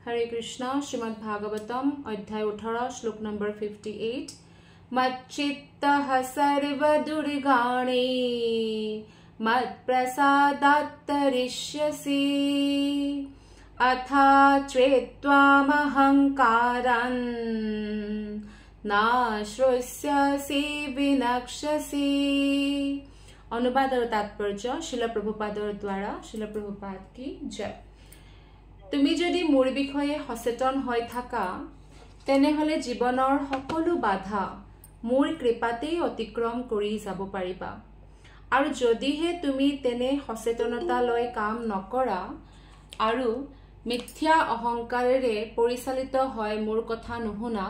Hare Krishna, Srimad Bhagavatam, Adhyay 18, Shlok number 58. Matchittaha sarva durigane, mat prasadat tarishyasi, atha tretvam ahankaran, nashrusyasi vinakshasi. अनुवाद और तात्पर्य शिल प्रभुपादर द्वारा शिल प्रभुपाद की जय। তুমি যদি মোৰ বিষয়ে সচেতন হৈ থাকা তেনেহলে জীৱনৰ সকলো বাধা মোৰ কৃপাতেই অতিক্ৰম কৰি যাব পাৰিবা আৰু যদিহে তুমি তেনে সচেতনতা লৈ কাম নকৰা আৰু মিথ্যা অহংকাৰেৰে পৰিচালিত হৈ মোৰ কথা নুশুনা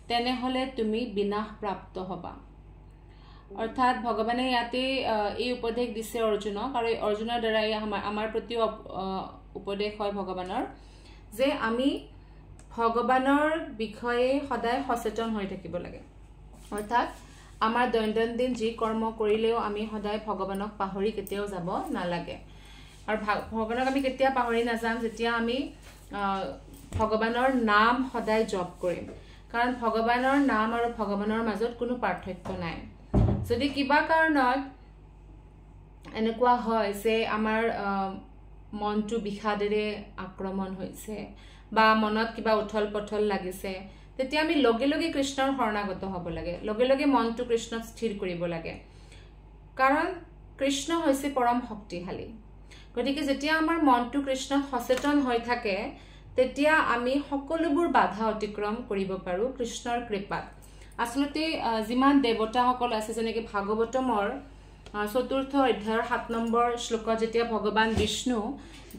তেনেহলে তুমি বিনাশ প্ৰাপ্ত হবা। অৰ্থাৎ ভগৱানে ইয়াতে এই উপদেশ দিছে অৰ্জুনক আৰু অৰ্জুনৰ দ্বাৰা আমাৰ প্ৰতি উপদেশ হয় ভগৱানৰ যে আমি ভগৱানৰ বিষয়ে সদায় সচেতন হৈ থাকিব লাগে। অৰ্থাৎ আমাৰ দৈনন্দিন যি কৰ্ম কৰিলেও আমি সদায় ভগৱানক পাহৰি কেতিয়াও যাব নালাগে আৰু ভগৱানক আমি কেতিয়া পাহৰি নাযাম যেতিয়া আমি ভগৱানৰ নাম সদায় জপ কৰিম, কাৰণ ভগৱানৰ নাম আৰু ভগৱানৰ মাজত কোনো পাৰ্থক্য নাই। যদি কিবা কাৰণত এনেকুৱা হয় যে আমাৰ মনটো বিষাদেৰে আক্ৰমণ হৈছে বা মনত কিবা উথল পথল লাগিছে তেতিয়া আমি লগে লগে কৃষ্ণৰ শৰণাগত হ'ব লাগে, লগে লগে মনটো কৃষ্ণত স্থিৰ কৰিব লাগে, কাৰণ কৃষ্ণ হৈছে পৰম শক্তিশালী। গতিকে যেতিয়া আমাৰ মনটো কৃষ্ণত সচেতন হৈ থাকে তেতিয়া আমি সকলোবোৰ বাধা অতিক্ৰম কৰিব পাৰোঁ কৃষ্ণৰ কৃপাত। আচলতে যিমান দেৱতাসকল আছে যেনেকৈ ভাগৱতমৰ ৪ৰ্থ অধ্যায়ৰ ৭ নম্বৰ শ্লোকত যেতিয়া ভগৱান বিষ্ণু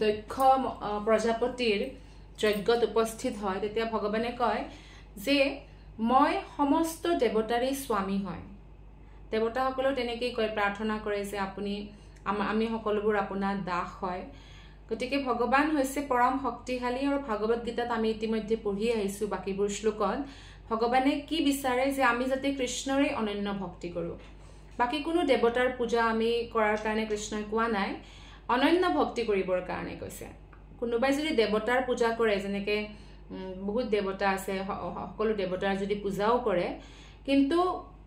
দক্ষ প্ৰজাপতিৰ যজ্ঞত উপস্থিত হয় তেতিয়া ভগৱানে কয় যে মই সমস্ত দেৱতাৰে স্বামী হয়। দেৱতাসকলেও তেনেকেই কয়, প্ৰাৰ্থনা কৰে যে আপুনি আমি সকলোবোৰ আপোনাৰ দাস হয়। গতিকে ভগৱান হৈছে পৰম শক্তিশালী আৰু ভাগৱত গীতাত আমি ইতিমধ্যে পঢ়ি আহিছোঁ বাকীবোৰ শ্লোকত ভগৱানে কি বিচাৰে যে আমি যাতে কৃষ্ণৰে অনন্য ভক্তি কৰোঁ। বাকী কোনো দেৱতাৰ পূজা আমি কৰাৰ কাৰণে কৃষ্ণই কোৱা নাই, অনন্য ভক্তি কৰিবৰ কাৰণে কৈছে। কোনোবাই যদি দেৱতাৰ পূজা কৰে, যেনেকৈ বহুত দেৱতা আছে, সকলো দেৱতাৰ যদি পূজাও কৰে, কিন্তু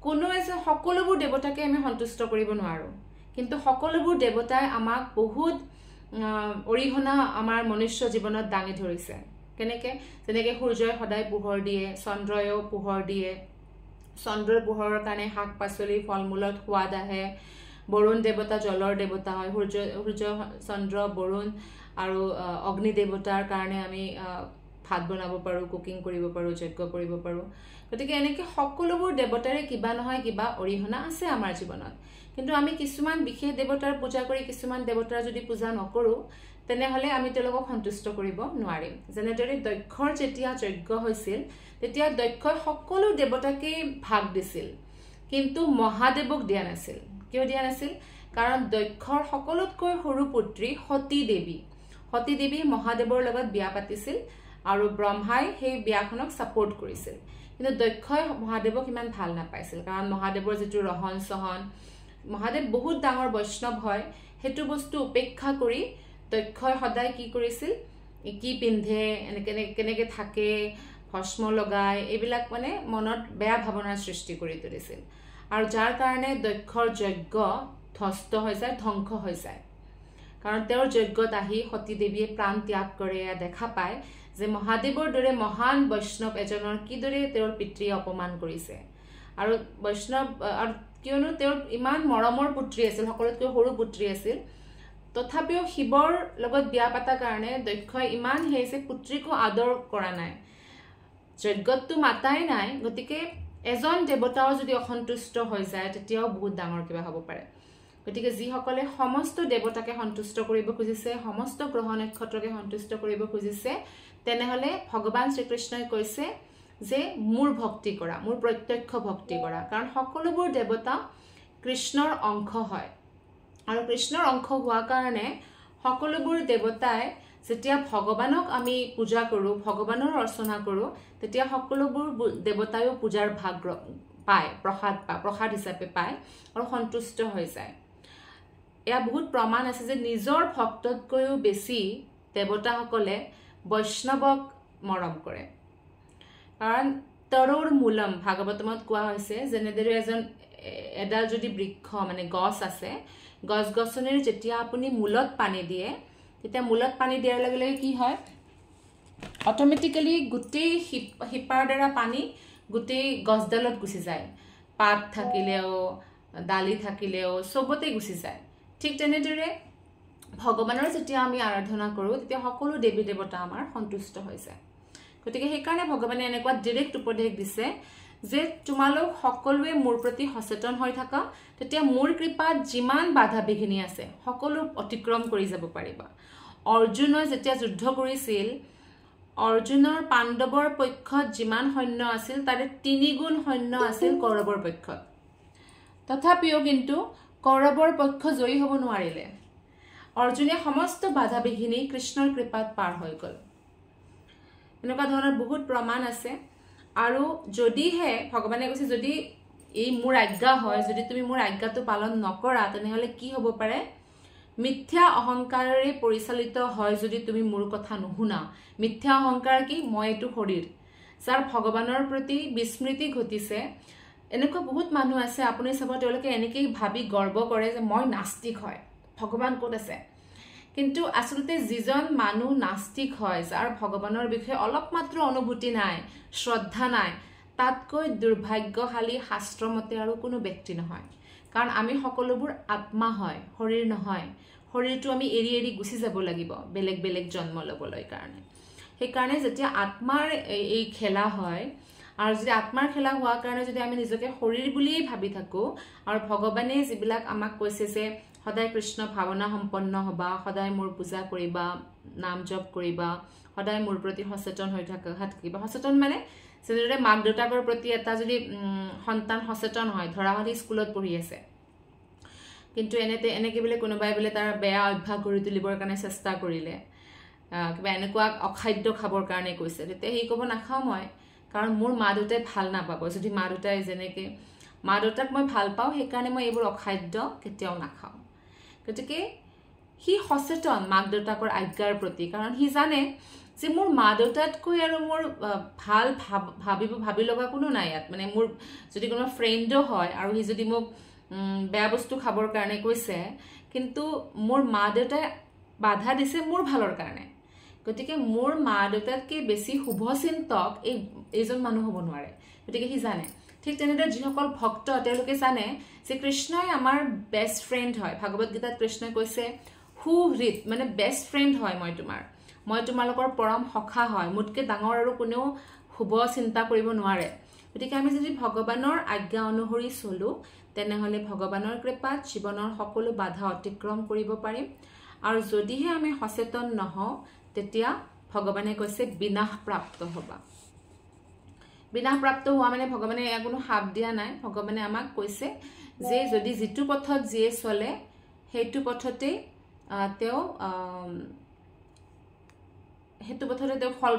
কোনো সকলোবোৰ দেৱতাকে আমি সন্তুষ্ট কৰিব নোৱাৰোঁ, কিন্তু সকলোবোৰ দেৱতাই আমাক বহুত অৰিহণা আমাৰ মনুষ্য জীৱনত দাঙি ধৰিছে। কেনেকৈ? যেনেকৈ সূৰ্যই সদায় পোহৰ দিয়ে, চন্দ্ৰয়েও পোহৰ দিয়ে, চন্দ্ৰৰ পোহৰৰ কাৰণে শাক পাচলি ফল মূলত সোৱাদ আহে। বৰুণ দেৱতা জলৰ দেৱতা হয়, সূৰ্য চন্দ্ৰ বৰুণ আৰু অগ্নি দেৱতাৰ কাৰণে আমি ভাত বনাব পাৰোঁ, কুকিং কৰিব পাৰোঁ, যজ্ঞ কৰিব পাৰোঁ। গতিকে এনেকৈ সকলোবোৰ দেৱতাৰে কিবা নহয় কিবা অৰিহণা আছে আমাৰ জীৱনত, কিন্তু আমি কিছুমান বিশেষ দেৱতাৰ পূজা কৰি কিছুমান দেৱতাৰ যদি পূজা নকৰোঁ তেনেহলে আমি তেওঁলোকক সন্তুষ্ট কৰিব নোৱাৰিম। যেনেদৰে দক্ষৰ যেতিয়া যজ্ঞ হৈছিল তেতিয়া দক্ষই সকলো দেৱতাকে ভাগ দিছিল, কিন্তু মহাদেৱক দিয়া নাছিল। কিয় দিয়া নাছিল? কাৰণ দক্ষৰ সকলোতকৈ সৰু পুত্ৰী সতী দেৱী মহাদেৱৰ লগত বিয়া পাতিছিল আৰু ব্ৰহ্মাই সেই বিয়াখনক ছাপোৰ্ট কৰিছিল, কিন্তু দক্ষই মহাদেৱক ইমান ভাল নাপাইছিল, কাৰণ মহাদেৱৰ যিটো ৰহন চহন, মহাদেৱ বহুত ডাঙৰ বৈষ্ণৱ হয়, সেইটো বস্তু উপেক্ষা কৰি দক্ষই সদায় কি কৰিছিল, কি পিন্ধে, কেনেকৈ থাকে, ভস্ম লগাই, এইবিলাক মানে মনত বেয়া ভাৱনাৰ সৃষ্টি কৰি তুলিছিল আৰু যাৰ কাৰণে দক্ষৰ যজ্ঞ ধ্বস্ত হৈ যায়, ধ্বংস হৈ যায়। কাৰণ তেওঁৰ যজ্ঞত আহি সতী দেৱীয়ে প্ৰাণ ত্যাগ কৰে, দেখা পায় যে মহাদেৱৰ দৰে মহান বৈষ্ণৱ এজনৰ কিদৰে তেওঁৰ পিতৃয়ে অপমান কৰিছে। আৰু বৈষ্ণৱ আৰু কিয়নো তেওঁৰ ইমান মৰমৰ পুত্ৰী আছিল, সকলোতকৈ সৰু পুত্ৰী আছিল, তথাপিও শিৱৰ লগত বিয়া পাতাৰ কাৰণে দক্ষই ইমান হেৰিছে পুত্ৰীকো আদৰ কৰা নাই, যজ্ঞতটো মাতাই নাই। গতিকে এজন দেৱতাও যদি অসন্তুষ্ট হৈ যায় তেতিয়াও বহুত ডাঙৰ কিবা হ'ব পাৰে। গতিকে যিসকলে সমস্ত দেৱতাকে সন্তুষ্ট কৰিব খুজিছে, সমস্ত গ্ৰহ নক্ষত্ৰকে সন্তুষ্ট কৰিব খুজিছে, তেনেহলে ভগৱান শ্ৰীকৃষ্ণই কৈছে যে মোৰ ভক্তি কৰা, মোৰ প্ৰত্যক্ষ ভক্তি কৰা, কাৰণ সকলোবোৰ দেৱতা কৃষ্ণৰ অংশ হয় আৰু কৃষ্ণৰ অংশ হোৱাৰ কাৰণে সকলোবোৰ দেৱতাই যেতিয়া ভগৱানক আমি পূজা কৰোঁ, ভগৱানৰ অৰ্চনা কৰোঁ, তেতিয়া সকলোবোৰ দেৱতায়ো পূজাৰ ভাগ পায়, প্ৰসাদ হিচাপে পায় আৰু সন্তুষ্ট হৈ যায়। এয়া বহুত প্ৰমাণ আছে যে নিজৰ ভক্ততকৈও বেছি দেৱতাসকলে বৈষ্ণৱক মৰম কৰে কাৰণ তৰুৰ মূলম ভাগৱতমত কোৱা হৈছে যেনেদৰে এডাল যদি বৃক্ষ মানে গছ আছে গছ-গছনিৰ যেতিয়া আপুনি মূলত পানী দিয়ে তেতিয়া মূলত পানী দিয়াৰ লগে লগে কি হয় অটোমেটিক্যালি গোটেই শিপাৰ দ্বাৰা পানী গোটেই গছডালত গুচি যায় পাত থাকিলেও ডালি থাকিলেও সবতে গুচি যায় ঠিক তেনেদৰে ভগৱানৰ যেতিয়া আমি আৰাধনা কৰো তেতিয়া সকলো দেৱী দেৱতা আমাৰ সন্তুষ্ট হৈ যায় গতিকে সেই কাৰণে ভগৱানে এনেকুৱা ডাইৰেক্ট উপদেশ দিছে যে তোমালোক সকলোৱে মোৰ প্ৰতি সচেতন হৈ থাকা তেতিয়া মোৰ কৃপাত যিমান বাধা বিঘিনি আছে সকলো অতিক্ৰম কৰি যাব পাৰিবা অৰ্জুনে যেতিয়া যুদ্ধ কৰিছিল অৰ্জুনৰ পাণ্ডৱৰ পক্ষত যিমান সৈন্য আছিল তাৰে 3 গুণ সৈন্য আছিল কৌৰৱৰ পক্ষত তথাপিও কিন্তু কৌৰৱৰ পক্ষ জয়ী হ'ব নোৱাৰিলে অৰ্জুনে সমস্ত বাধা বিঘিনি কৃষ্ণৰ কৃপাত পাৰ হৈ গল এনেকুৱা ধৰণৰ বহুত প্ৰমাণ আছে আৰু যদিহে ভগৱানে কৈছে যদি এই মোৰ আজ্ঞা হয় যদি তুমি মোৰ আজ্ঞাটো পালন নকৰা তেনেহলে কি হ'ব পাৰে মিথ্যা অহংকাৰেৰে পৰিচালিত হয় যদি তুমি মোৰ কথা নুশুনা মিথ্যা অহংকাৰ কি মই এটো শৰীৰ যাৰ ভগৱানৰ প্ৰতি বিস্মৃতি ঘটিছে এনেকুৱা বহুত মানুহ আছে আপুনি চাব তেওঁলোকে এনেকৈ ভাবি গৰ্ব কৰে যে মই নাস্তিক হয় ভগৱান ক'ত আছে কিন্তু আসলতে যিজন মানুহ নাস্তিক হয় যাৰ ভগৱানৰ বিষয়ে অলপ মাত্ৰ অনুভূতি নাই শ্ৰদ্ধা নাই তাতকৈ দুৰ্ভাগ্যশালী শাস্ত্ৰমতে আৰু কোনো ব্যক্তি নহয় কাৰণ আমি সকলোবোৰ আত্মা হয় শৰীৰ নহয় শৰীৰটো আমি এৰি এৰি গুচি যাব লাগিব বেলেগ বেলেগ জন্ম লবলৈ কাৰণে সেই কাৰণে যেতিয়া আত্মাৰ এই খেলা হয় আৰু যদি আত্মাৰ খেলা হোৱাৰ কাৰণে যদি আমি নিজকে শৰীৰ বুলিয়ে ভাবি থাকো আৰু ভগৱানে যিবিলাক আমাক কৈছে যে সদায় কৃষ্ণ ভাৱনা সম্পন্ন হবা সদায় মোৰ পূজা কৰিবা নাম জপ কৰিবা সদায় মোৰ প্ৰতি সচেতন হৈ থাকিবা সচেতন মানে যেনেদৰে মাক দেউতাকৰ প্ৰতি এটা যদি সন্তান সচেতন হয় ধৰা হলি স্কুলত পঢ়ি আছে কিন্তু এনেকে বোলে কোনোবাই বোলে তাৰ বেয়া অভ্যাস গঢ়ি তুলিবৰ কাৰণে চেষ্টা কৰিলে কিবা এনেকুৱা অখাদ্য খাবৰ কাৰণে কৈছে তেতিয়া সেই ক'ব নাখাওঁ মই কাৰণ মোৰ মা দেউতাই ভাল নাপাব যদি মা দেউতাই যেনেকে মা দেউতাক মই ভাল পাওঁ সেইকাৰণে মই এইবোৰ অখাদ্য কেতিয়াও নাখাওঁ গতিকে সি সচেতন মাক দেউতাকৰ আজ্ঞাৰ প্ৰতি কাৰণ সি জানে যে মোৰ মা দেউতাতকৈ আৰু মোৰ ভাল ভাবি লগা কোনো নাই ইয়াত মানে মোৰ যদি কোনো ফ্ৰেণ্ডো হয় আৰু সি যদি মোক বেয়া বস্তু খাবৰ কাৰণে কৈছে কিন্তু মোৰ মা দেউতাই বাধা দিছে মোৰ ভালৰ কাৰণে গতিকে মোৰ মা দেউতাতকৈ বেছি শুভচিন্তক এইজন মানুহ হ'ব নোৱাৰে গতিকে সি জানে ঠিক তেনেদৰে যিসকল ভক্ত তেওঁলোকে জানে যে কৃষ্ণই আমাৰ বেষ্ট ফ্ৰেণ্ড হয় ভাগৱত গীতাত কৃষ্ণই কৈছে সুহৃদ মানে বেষ্ট ফ্ৰেণ্ড হয় মই তোমালোকৰ পৰম সখা হয় মোতকৈ ডাঙৰ আৰু কোনেও শুভ চিন্তা কৰিব নোৱাৰে গতিকে আমি যদি ভগৱানৰ আজ্ঞা অনুসৰি চলো তেনেহলে ভগৱানৰ কৃপাত জীৱনৰ সকলো বাধা অতিক্ৰম কৰিব পাৰিম আৰু যদিহে আমি সচেতন নহওঁ তেতিয়া ভগৱানে কৈছে বিনাশ প্ৰাপ্ত হবা বিনাশ প্ৰাপ্ত হোৱা মানে ভগৱানে কোনো শাপ দিয়া নাই ভগৱানে আমাক কৈছে যে যদি যিটো পথত যিয়ে চলে সেইটো পথতে তেওঁ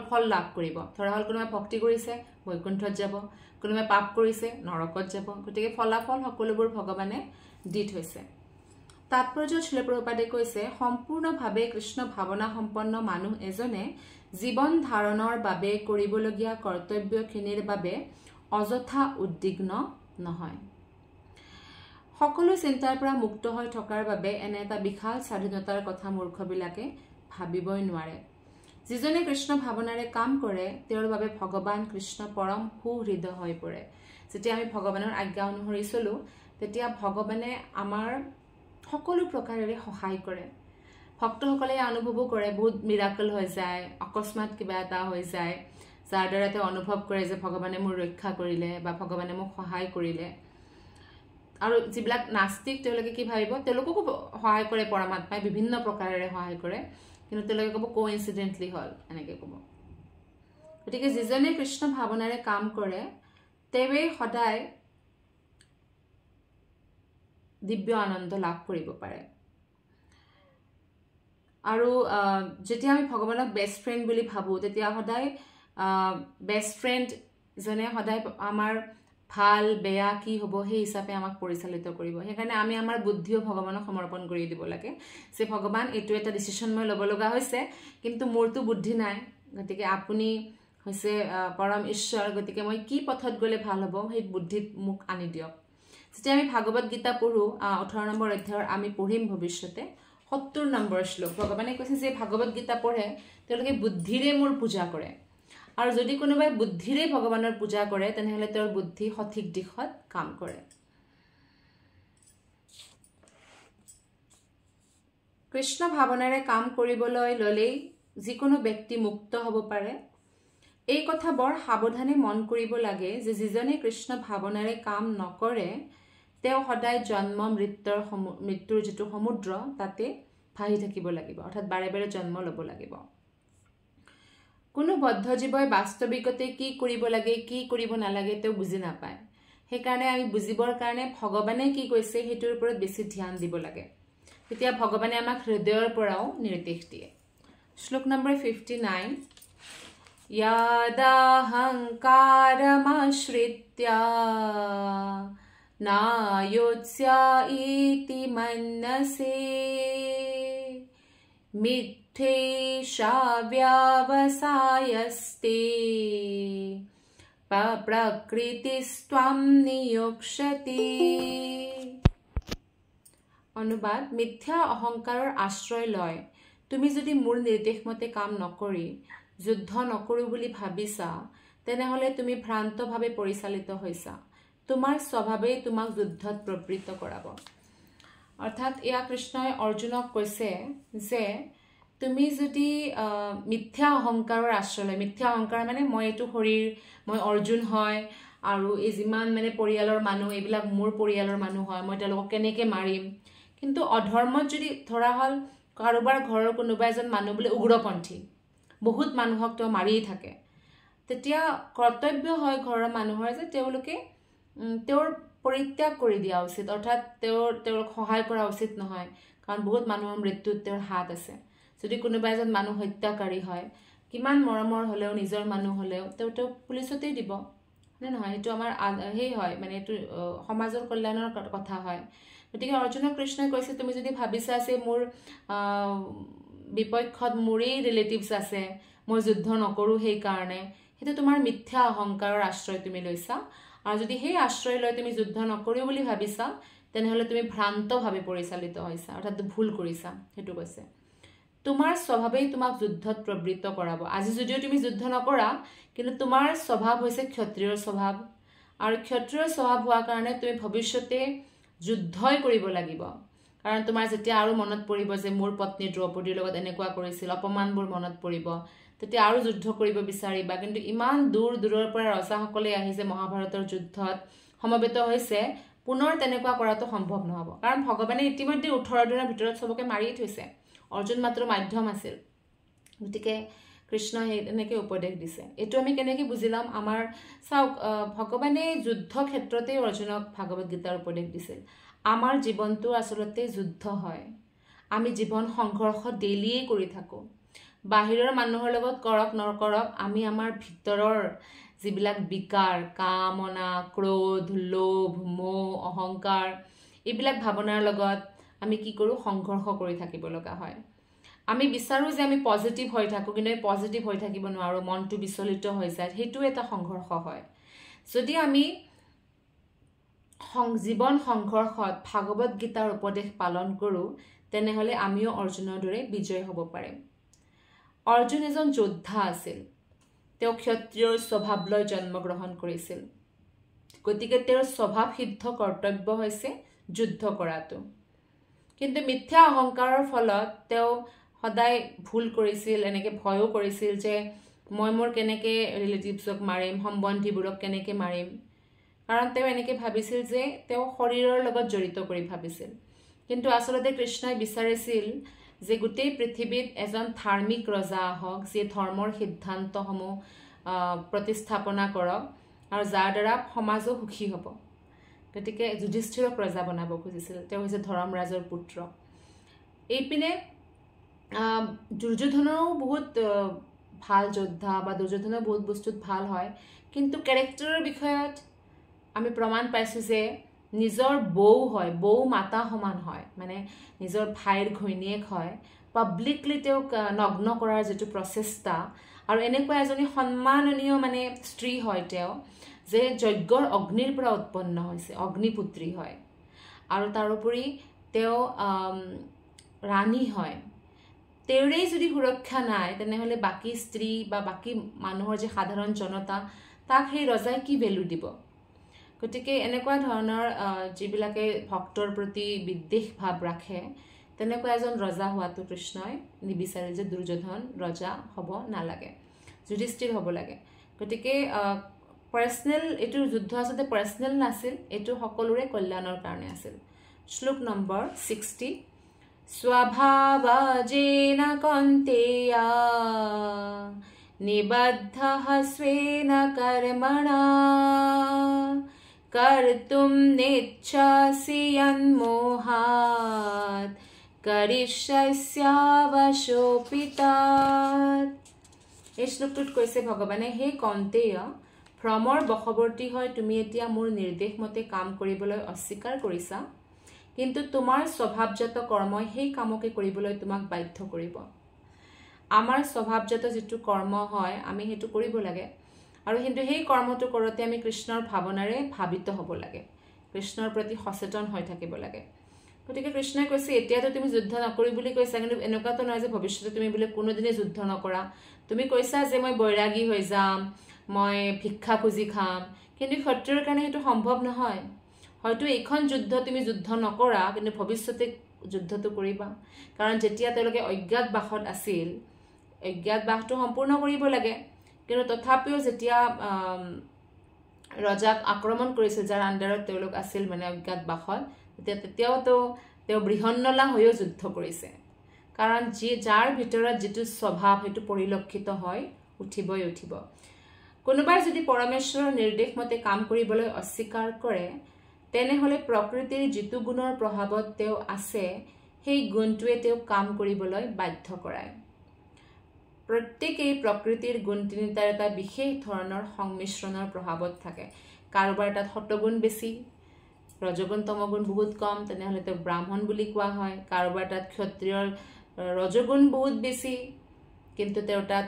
ফল লাভ কৰিব ধৰা হল কোনোবাই ভক্তি কৰিছে বৈকুণ্ঠত যাব কোনোবাই পাপ কৰিছে নৰকত যাব গতিকে ফলাফল সকলোবোৰ ভগৱানে দি থৈছে তাৎপৰ্য শ্ৰীল প্ৰভুপাদে কৈছে সম্পূৰ্ণভাৱে কৃষ্ণ ভাৱনা সম্পন্ন মানুহ এজনে জীৱন ধাৰণৰ বাবে কৰিবলগীয়া কৰ্তব্যখিনিৰ বাবে অযথা উদ্বিগ্ন নহয় সকলো চিন্তাৰ পৰা মুক্ত হৈ থকাৰ বাবে এনে এটা বিশাল স্বাধীনতাৰ কথা মূৰ্খবিলাকে ভাবিবই নোৱাৰে যিজনে কৃষ্ণ ভাৱনাৰে কাম কৰে তেওঁৰ বাবে ভগৱান কৃষ্ণ পৰম সুহৃদয় হৈ পৰে যেতিয়া আমি ভগৱানৰ আজ্ঞা অনুসৰি চলো তেতিয়া ভগৱানে আমাৰ সকলো প্ৰকাৰেৰে সহায় কৰে ভক্তসকলে অনুভৱো কৰে বহুত মিৰাকল হৈ যায় অকস্মাত কিবা এটা হৈ যায় যাৰ দ্বাৰা তেওঁ অনুভৱ কৰে যে ভগৱানে মোৰ ৰক্ষা কৰিলে বা ভগৱানে মোক সহায় কৰিলে আৰু যিবিলাক নাস্তিক তেওঁলোকে কি ভাবিব তেওঁলোককো সহায় কৰে পৰমাত্মাই বিভিন্ন প্ৰকাৰেৰে সহায় কৰে কিন্তু তেওঁলোকে ক'ব কোইনসিডেন্টলি হল এনেকৈ ক'ব গতিকে যিজনে কৃষ্ণ ভাৱনাৰে কাম কৰে তেৱে সদায় দিব্য আনন্দ লাভ কৰিব পাৰে আৰু যেতিয়া আমি ভগৱানক বেষ্ট ফ্ৰেণ্ড বুলি ভাবো তেতিয়া সদায় বেষ্ট ফ্ৰেণ্ড জনে সদায় আমাৰ ভাল বেয়া কি হ'ব সেই হিচাপে আমাক পৰিচালিত কৰিব সেইকাৰণে আমি আমাৰ বুদ্ধিও ভগৱানক সমৰ্পণ কৰি দিব লাগে যে ভগৱান এইটো এটা ডিসিশন মই ল'ব লগা হৈছে কিন্তু মোৰটো বুদ্ধি নাই গতিকে আপুনি হৈছে পৰম ঈশ্বৰ, গতিকে মই কি পথত গ'লে ভাল হ'ব সেই বুদ্ধিত মোক আনি দিয়ক। যেতিয়া আমি ভাগৱত গীতা পঢ়োঁ 18 নম্বৰ অধ্যায়ৰ আমি পঢ়িম ভৱিষ্যতে 70 নম্বৰ শ্লোক। ভগৱানে কৈছে যে ভাগৱত গীতা পঢ়ে তেওঁলোকে বুদ্ধিৰে মোৰ পূজা কৰে, আৰু যদি কোনোবাই বুদ্ধিৰে ভগৱানৰ পূজা কৰে তেনেহ'লে তেওঁৰ বুদ্ধি সঠিক দিশত কাম কৰে। কৃষ্ণ ভাৱনাৰে কাম কৰিবলৈ ল'লেই যিকোনো ব্যক্তি মুক্ত হ'ব পাৰে। এই কথা বৰ সাৱধানে মন কৰিব লাগে যে যিজনে কৃষ্ণ ভাৱনাৰে কাম নকৰে তেওঁ সদায় জন্ম মৃত্যুৰ যিটো সমুদ্ৰ তাতে ভাহি থাকিব লাগিব, অৰ্থাৎ বাৰে বাৰে জন্ম ল'ব লাগিব। কোনো বদ্ধজীৱই বাস্তৱিকতে কি কৰিব লাগে কি কৰিব নালাগে তেওঁ বুজি নাপায়। সেইকাৰণে আমি বুজিবৰ কাৰণে ভগৱানে কি কৈছে সেইটোৰ ওপৰত বেছি ধ্যান দিব লাগে, তেতিয়া ভগৱানে আমাক হৃদয়ৰ পৰাও নিৰ্দেশ দিয়ে। শ্লোক নম্বৰ 59, য়াদাহংকাৰমাশ্ৰিত্য নায়োৎস্য ইতি মন্যসে মিথ্যেষা ব্যবসায়স্তে প্ৰকৃতিস্ত্বম নিয়োক্ষ্যতি। অনুবাদ, মিথ্যা অহংকাৰৰ আশ্ৰয় লয় তুমি যদি মোৰ নিৰ্দেশ মতে কাম নকৰি যুদ্ধ নকৰোঁ বুলি ভাবিছা তেনেহ'লে তুমি ভ্ৰান্তভাৱে পৰিচালিত হৈছা। তোমাৰ স্বভাৱেই তোমাক যুদ্ধত প্ৰবৃত্ত কৰাব। অৰ্থাৎ এয়া কৃষ্ণই অৰ্জুনক কৈছে যে তুমি যদি মিথ্যা অহংকাৰৰ আশ্ৰয় লয়, মিথ্যা অহংকাৰ মানে মই এইটো শৰীৰ, মই অৰ্জুন হয়, আৰু এই যিমান মানে পৰিয়ালৰ মানুহ এইবিলাক মোৰ পৰিয়ালৰ মানুহ হয়, মই তেওঁলোকক কেনেকৈ মাৰিম। কিন্তু অধৰ্মত যদি ধৰা হ'ল কাৰোবাৰ ঘৰৰ কোনোবা এজন মানুহ বোলে উগ্ৰপন্থী, বহুত মানুহক তেওঁ মাৰিয়ে থাকে, তেতিয়া কৰ্তব্য হয় ঘৰৰ মানুহৰ যে তেওঁলোকে তেওঁৰ পৰিত্যাগ কৰি দিয়া উচিত, অৰ্থাৎ তেওঁক সহায় কৰা উচিত নহয়, কাৰণ বহুত মানুহৰ মৃত্যুত তেওঁৰ হাত আছে। যদি কোনোবা এজন মানুহ হত্যাকাৰী হয়, কিমান মৰমৰ হ'লেও নিজৰ মানুহ হ'লেও তেওঁক পুলিচতেই দিব নে নহয়, সেইটো আমাৰ সেই হয়, মানে এইটো সমাজৰ কল্যাণৰ কথা হয়। গতিকে অৰ্জুন কৃষ্ণই কৈছে তুমি যদি ভাবিছা যে মোৰ বিপক্ষত মোৰেই ৰিলেটিভছ আছে, মই যুদ্ধ নকৰোঁ সেইকাৰণে, সেইটো তোমাৰ মিথ্যা অহংকাৰৰ আশ্ৰয় তুমি লৈছা। আৰু যদি সেই আশ্ৰয় লৈ তুমি যুদ্ধ নকৰোঁ বুলি ভাবিছা তেনেহ'লে তুমি ভ্ৰান্তভাৱে পৰিচালিত হৈছা, অৰ্থাৎ ভুল কৰিছা, সেইটো কৈছে। তোমাৰ স্বভাৱেই তোমাক যুদ্ধত প্ৰবৃত্ত কৰাব। আজি যদিও তুমি যুদ্ধ নকৰা কিন্তু তোমাৰ স্বভাৱ হৈছে ক্ষত্ৰিয়ৰ স্বভাৱ, আৰু ক্ষত্ৰিয়ৰ স্বভাৱ হোৱাৰ কাৰণে তুমি ভৱিষ্যতে যুদ্ধই কৰিব লাগিব। কাৰণ তোমাৰ যেতিয়া আৰু মনত পৰিব যে মোৰ পত্নী দ্ৰৌপদীৰ লগত এনেকুৱা কৰিছিল, অপমানবোৰ মনত পৰিব, তেতিয়া আৰু যুদ্ধ কৰিব বিচাৰিবা। কিন্তু ইমান দূৰ দূৰৰ পৰা ৰজাসকলে আহিছে মহাভাৰতৰ যুদ্ধত সমবেত হৈছে, পুনৰ তেনেকুৱা কৰাটো সম্ভৱ নহ'ব, কাৰণ ভগৱানে ইতিমধ্যে 18 দিনৰ ভিতৰত চবকে মাৰিয়ে থৈছে, অৰ্জুন মাত্ৰ মাধ্যম আছিল। গতিকে কৃষ্ণই সেই তেনেকৈ উপদেশ দিছে। এইটো আমি কেনেকৈ বুজি ল'ম? আমাৰ চাওক, ভগৱানে যুদ্ধ ক্ষেত্ৰতেই অৰ্জুনক ভাগৱত গীতাৰ উপদেশ দিছিল। আমাৰ জীৱনটো আচলতে যুদ্ধ হয়, আমি জীৱন সংঘৰ্ষ ডেইলিয়েই কৰি থাকোঁ। বাহিৰৰ মানুহৰ লগত কৰক নকৰক, আমি আমাৰ ভিতৰৰ যিবিলাক বিকাৰ, কামনা, ক্ৰোধ, লোভ, মোহ, অহংকাৰ, এইবিলাক ভাৱনাৰ লগত আমি কি কৰোঁ? সংঘৰ্ষ কৰি থাকিব লগা হয়। আমি বিচাৰোঁ যে আমি পজিটিভ হৈ থাকোঁ, কিন্তু এই পজিটিভ হৈ থাকিব নোৱাৰোঁ, মনটো বিচলিত হৈ যায়, সেইটো এটা সংঘৰ্ষ হয়। যদি আমি জীৱন সংঘৰ্ষত ভাগৱত গীতাৰ উপদেশ পালন কৰোঁ তেনেহ'লে আমিও অৰ্জুনৰ দৰে বিজয় হ'ব পাৰিম। অৰ্জুন এজন যোদ্ধা আছিল, তেওঁ ক্ষত্ৰিয়ৰ স্বভাৱ লৈ জন্মগ্ৰহণ কৰিছিল, গতিকে তেওঁৰ স্বভাৱ সিদ্ধ কৰ্তব্য হৈছে যুদ্ধ কৰাটো। কিন্তু মিথ্যা অহংকাৰৰ ফলত তেওঁ সদায় ভুল কৰিছিল, এনেকৈ ভয়ো কৰিছিল যে মই মোৰ কেনেকৈ ৰিলেটিভছক মাৰিম, সম্বন্ধীবোৰক কেনেকৈ মাৰিম, কাৰণ তেওঁ এনেকৈ ভাবিছিল যে তেওঁ শৰীৰৰ লগত জড়িত কৰি ভাবিছিল। কিন্তু আচলতে কৃষ্ণই বিচাৰিছিল যে গোটেই পৃথিৱীত এজন ধাৰ্মিক ৰজা আহক, যিয়ে ধৰ্মৰ সিদ্ধান্তসমূহ প্ৰতিস্থাপনা কৰক আৰু যাৰ দ্বাৰা সমাজো সুখী হ'ব। গতিকে যুধিষ্ঠিৰক ৰজা বনাব খুজিছিল, তেওঁ হৈছে ধৰ্মৰাজৰ পুত্ৰ। এইপিনে দুৰ্যোধনৰো বহুত ভাল যোদ্ধা বা দুৰ্যোধনৰ বহুত বস্তুত ভাল হয়, কিন্তু কেৰেক্টাৰৰ বিষয়ত আমি প্ৰমাণ পাইছোঁ যে নিজৰ বৌ হয়, বৌ মাতা সমান হয়, মানে নিজৰ ভাইৰ ঘৈণীয়েক হয়, পাব্লিকলি তেওঁক নগ্ন কৰাৰ যিটো প্ৰচেষ্টা আৰু এনেকুৱা এজনী সন্মাননীয় মানে স্ত্ৰী হয় তেওঁ, যে যজ্ঞৰ অগ্নিৰ পৰা উৎপন্ন হৈছে, অগ্নিপুত্ৰী হয়। আৰু তাৰোপৰি তেওঁ ৰাণী হয়। তেওঁৰেই যদি সুৰক্ষা নাই, তেনেহ'লে বাকী স্ত্ৰী বা বাকী মানুহৰ যে সাধাৰণ জনতা, তাক সেই ৰজাই কি ভেলু দিব? গতিকে এনেকুৱা ধৰণৰ যিবিলাকে ভক্তৰ প্ৰতি বিদ্বেষ ভাৱ ৰাখে, তেনেকুৱা এজন ৰজা হোৱাটো কৃষ্ণই নিবিচাৰে, যে দুৰ্যোধন ৰজা হ'ব নালাগে, যুধিষ্ঠিৰ হ'ব লাগে। গতিকে পাৰ্চনেল, এইটো যুদ্ধ আচলতে পাৰ্চনেল নাছিল, এইটো সকলোৰে কল্যাণৰ কাৰণে আছিল। শ্লোক নম্বৰ 60। স্বভাৱজেন কৌন্তেয়া নিবদ্ধঃ স্বেন কৰ্মণা কৰ্তুম নেচ্ছসি য়ন্মোহাৎ কৰিষ্যস্যাৱশোপিতাৎ। এই শ্লোকটোত কৈছে ভগৱানে, হে কৌন্তেয়, ভ্ৰমৰ বশৱৰ্তী হৈ তুমি এতিয়া মোৰ নিৰ্দেশ মতে কাম কৰিবলৈ অস্বীকাৰ কৰিছা, কিন্তু তোমাৰ স্বভাৱজাত কৰ্মই সেই কামকে কৰিবলৈ তোমাক বাধ্য কৰিব। আমাৰ স্বভাৱজাত যিটো কৰ্ম হয়, আমি সেইটো কৰিব লাগে, আৰু কিন্তু সেই কৰ্মটো কৰোঁতে আমি কৃষ্ণৰ ভাৱনাৰে ভাবিত হ'ব লাগে, কৃষ্ণৰ প্ৰতি সচেতন হৈ থাকিব লাগে। গতিকে কৃষ্ণই কৈছে, এতিয়াতো তুমি যুদ্ধ নকৰি বুলি কৈছা, কিন্তু এনেকুৱাতো নহয় যে ভৱিষ্যতে তুমি বোলে কোনোদিনে যুদ্ধ নকৰা। তুমি কৈছা যে মই বৈৰাগী হৈ যাম, মই ভিক্ষা খুজি খাম, কিন্তু ক্ষত্ৰিয়ৰ কাৰণে সেইটো সম্ভৱ নহয়। হয়তো এইখন যুদ্ধ তুমি যুদ্ধ নকৰা, কিন্তু ভৱিষ্যতে যুদ্ধটো কৰিবা। কাৰণ যেতিয়া তেওঁলোকে অজ্ঞাত বাসত আছিল, অজ্ঞাত বাসটো সম্পূৰ্ণ কৰিব লাগে, কিন্তু তথাপিও যেতিয়া ৰজাক আক্ৰমণ কৰিছিল, যাৰ আণ্ডাৰত তেওঁলোক আছিল মানে অজ্ঞাত বাসত, তেতিয়াওতো তেওঁ বৃহন্নলা হৈও যুদ্ধ কৰিছে। কাৰণ যাৰ ভিতৰত যিটো স্বভাৱ, সেইটো পৰিলক্ষিত হয়, উঠিবই উঠিব। কোনোবাই যদি পৰমেশ্বৰৰ নিৰ্দেশ মতে কাম কৰিবলৈ অস্বীকাৰ কৰে, তেনেহ'লে প্ৰকৃতিৰ যিটো গুণৰ প্ৰভাৱত তেওঁ আছে, সেই গুণটোৱে তেওঁক কাম কৰিবলৈ বাধ্য কৰায়। প্ৰত্যেকেই প্ৰকৃতিৰ গুণ তিনিটাৰ এটা বিশেষ ধৰণৰ সংমিশ্ৰণৰ প্ৰভাৱত থাকে। কাৰোবাৰ তাত সতগুণ বেছি, ৰজগুণ তমগুণ বহুত কম, তেনেহ'লে তেওঁক ব্ৰাহ্মণ বুলি কোৱা হয়। কাৰোবাৰ তাত ক্ষত্ৰিয়ৰ ৰজগুণ বহুত বেছি, কিন্তু তেওঁৰ তাত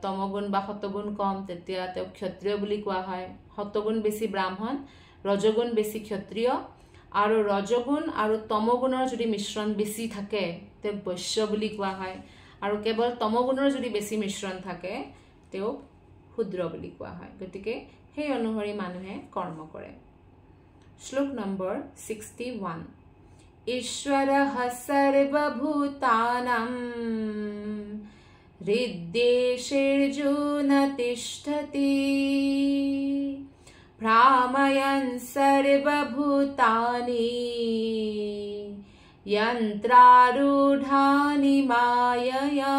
তমগুণ বা সতগুণ কম, তেতিয়া তেওঁক ক্ষত্ৰিয় বুলি কোৱা হয়। সতগুণ বেছি ব্ৰাহ্মণ, ৰজগুণ বেছি ক্ষত্ৰিয়, আৰু ৰজগুণ আৰু তমগুণৰ যদি মিশ্ৰণ বেছি থাকে, তেওঁক বৈশ্য বুলি কোৱা হয়। আৰু কেৱল তমগুণৰ যদি বেছি মিশ্ৰণ থাকে, তেওঁক শূদ্ৰ বুলি কোৱা হয়। গতিকে সেই অনুসৰি মানুহে কৰ্ম কৰে। শ্লোক নম্বৰ 61। ঈশ্বৰঃ সৰ্বভূতানাং হৃদ্দেশেऽৰ্জুন তিষ্ঠতি ভ্ৰাময়न् সৰ্বভূতানি যন্ত্ৰাৰূঢ়ানি মায়য়া।